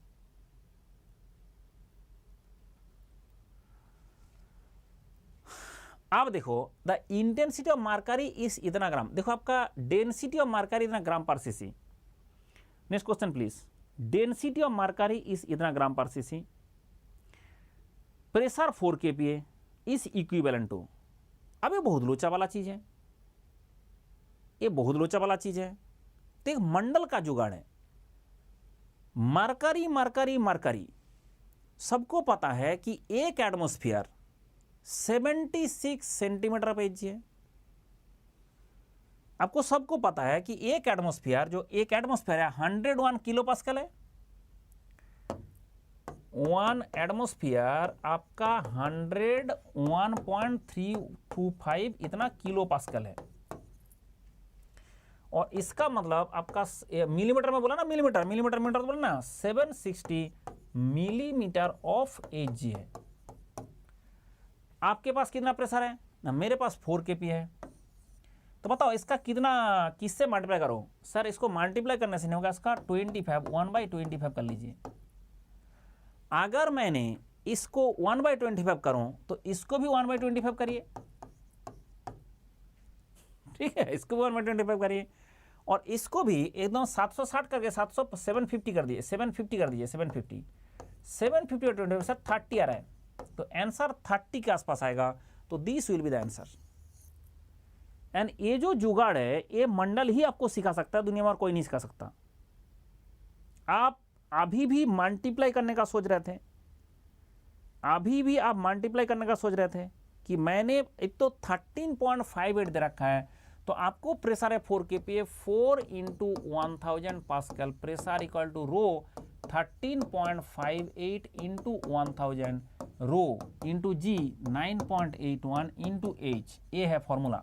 अब देखो, the intensity of mercury is इतना ग्राम। देखो आपका डेंसिटी ऑफ मरकरी इतना gram per cc. Next question please. Density of mercury is इतना gram per cc. Pressure 4 kPa is equivalent to. अब ये बहुत लोचा वाला चीज है, ये बहुत लोचा वाला चीज है। तो एक मंडल का जुगाड़ है। मरकरी मरकरी मरकरी सबको पता है कि एक एटमॉस्फेयर 76 सेंटीमीटर पर इंच है। आपको सबको पता है कि एक एटमॉस्फेयर, जो एक एटमॉस्फेयर है 101 किलो पास्कल है। 1 एटमॉस्फेयर आपका 101.325 इतना किलो पास्कल है। और इसका मतलब आपका मिलीमीटर में बोला ना, मिलीमीटर मिलीमीटर मीटर बोला ना, 760 मिलीमीटर ऑफ Hg है। आपके पास कितना प्रेशर है ना, मेरे पास 4 kPa है। तो बताओ इसका कितना, किससे मल्टीप्लाई करो? सर इसको मल्टीप्लाई करने से नहीं होगा, इसका 25 1/25 कर लीजिए। अगर मैंने इसको 1/25 करूं तो इसको भी 1/25 करिए। ठीक है, इसको भी 1/25 करिए, और इसको भी एकदम 760 करके 750 कर दिए, 750 कर दीजिए, 750 और 25 30 आ रहा है। तो आंसर 30 के आसपास आएगा। तो this will be the answer. And ये जो जुगाड़ है ये मंडल ही आपको सिखा सकता है, दुनिया में और कोई नहीं सिखा सकता। आप अभी भी मल्टीप्लाई करने का सोच रहे थे, अभी भी आप मल्टीप्लाई करने का सोच रहे थे कि मैंने एक तो 13.58 दे रखा है, तो आपको प्रेशर है 4 kPa, 4 into 1000 pascal, pressure equal to rho 13.58 into 1000 rho into g 9.81 into h, ये है फॉर्मूला।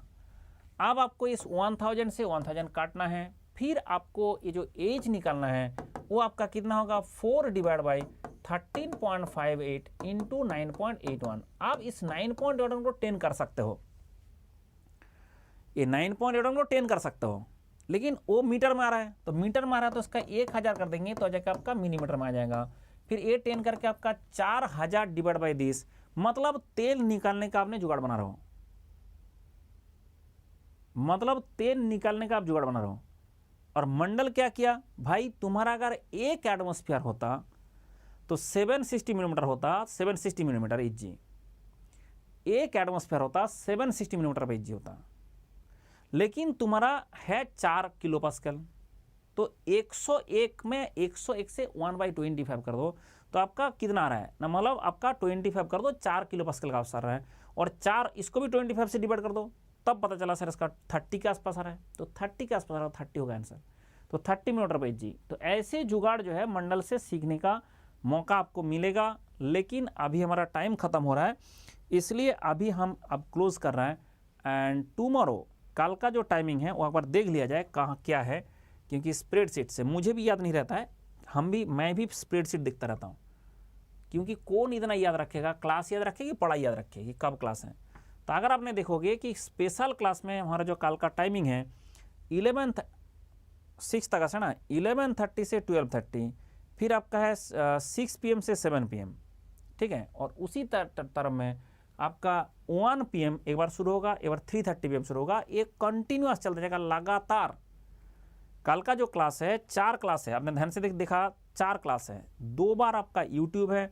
अब आपको इस 1000 से 1000 काटना है, फिर आपको ये जो एज निकालना है वो आपका कितना होगा 4 डिवाइड बाई 13.58 इंटू 9.81। आप इस 9.81 को 10 कर सकते हो, ये 9.81 को 10 कर सकते हो, लेकिन वो मीटर में आ रहा है, तो मीटर में आ रहा है तो इसका 1000 कर देंगे तो जाकर आपका मिलीमीटर में आ जाएगा। फिर ये 10 करके आपका 4000 डिवाइड बाई 10, मतलब तेल निकालने का आपने जुगाड़ बना रहे हो, मतलब तेल निकालने का आप जुगाड़ बना रहे हो। और मंडल क्या किया भाई, तुम्हारा अगर एक एटमॉस्फेयर होता तो 760 मिलीमीटर होता, 760 मिलीमीटर इजी, एक एटमॉस्फेयर होता 760 मिलीमीटर पर इजी होता, लेकिन तुम्हारा है 4 किलो पास्कल, तो 101 में 101 से 1/25 कर दो तो आपका कितना आ रहा है ना, मतलब आपका 25 कर दो, 4 किलो पास्कल का आंसर रहा है, और 4 इसको भी 25 से डिवाइड कर दो, तब पता चला सर इसका 30 के आसपास आ रहा है, तो 30 के आसपास आ रहा है, 30 होगा आंसर, तो 30 मिलीमीटर पर जी। तो ऐसे जुगाड़ जो है मंडल से सीखने का मौका आपको मिलेगा, लेकिन अभी हमारा टाइम खत्म हो रहा है, इसलिए अभी हम अब क्लोज कर रहे हैं। एंड टुमारो, कल का जो टाइमिंग है वो एक बार देख लिया जाए कहाँ क्या है, क्योंकि स्प्रेडशीट से मुझे भी याद नहीं रहता है, मैं भी स्प्रेडशीट देखता रहता हूँ, क्योंकि कौन इतना याद रखेगा, क्लास याद रखेगी, पढ़ाई याद रखेगी, कब क्लास है। तो अगर आपने देखोगे कि स्पेशल क्लास में हमारा जो कल का टाइमिंग है 6 तक है ना, 11:30 से 12:30, फिर आपका है 6 PM से 7 PM, ठीक है। और उसी टर्म में आपका 1 PM एक बार शुरू होगा, एक बार 3:30 PM शुरू होगा, एक कंटिन्यूअस चलता जाएगा लगातार। कल का जो क्लास है 4 क्लास है, आपने ध्यान से देखा 4 क्लास है, 2 बार आपका यूट्यूब है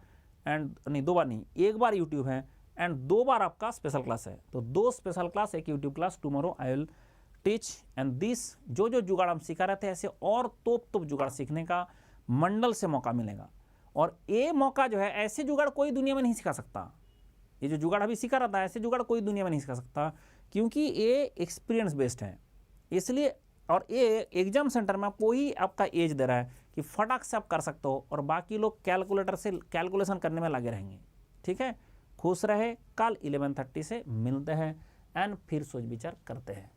एंड नहीं 2 बार नहीं, 1 बार यूट्यूब है एंड 2 बार आपका स्पेशल क्लास है, तो 2 special class, 1 YouTube class. Tomorrow I will teach and this, जो जुगाड़ हम सिखा रहे थे ऐसे और तोप जुगाड़ सीखने का मंडल से मौका मिलेगा। और ये मौका जो है, ऐसे जुगाड़ कोई दुनिया में नहीं सिखा सकता, ये जो जुगाड़ अभी सिखा रहा था ऐसे जुगाड़ कोई दुनिया में नहीं सिखा सकता, क्योंकि ये एक्सपीरियंस बेस्ड है, इसलिए। और ये एग्जाम सेंटर में कोई आपका एज दे रहा है कि फटाक से आप कर सकते हो, और बाकी लोग कैलकुलेटर से कैलकुलेशन करने में लगे रहेंगे, ठीक है। खुश रहे, कल 11:30 से मिलते हैं एंड फिर सोच विचार करते हैं।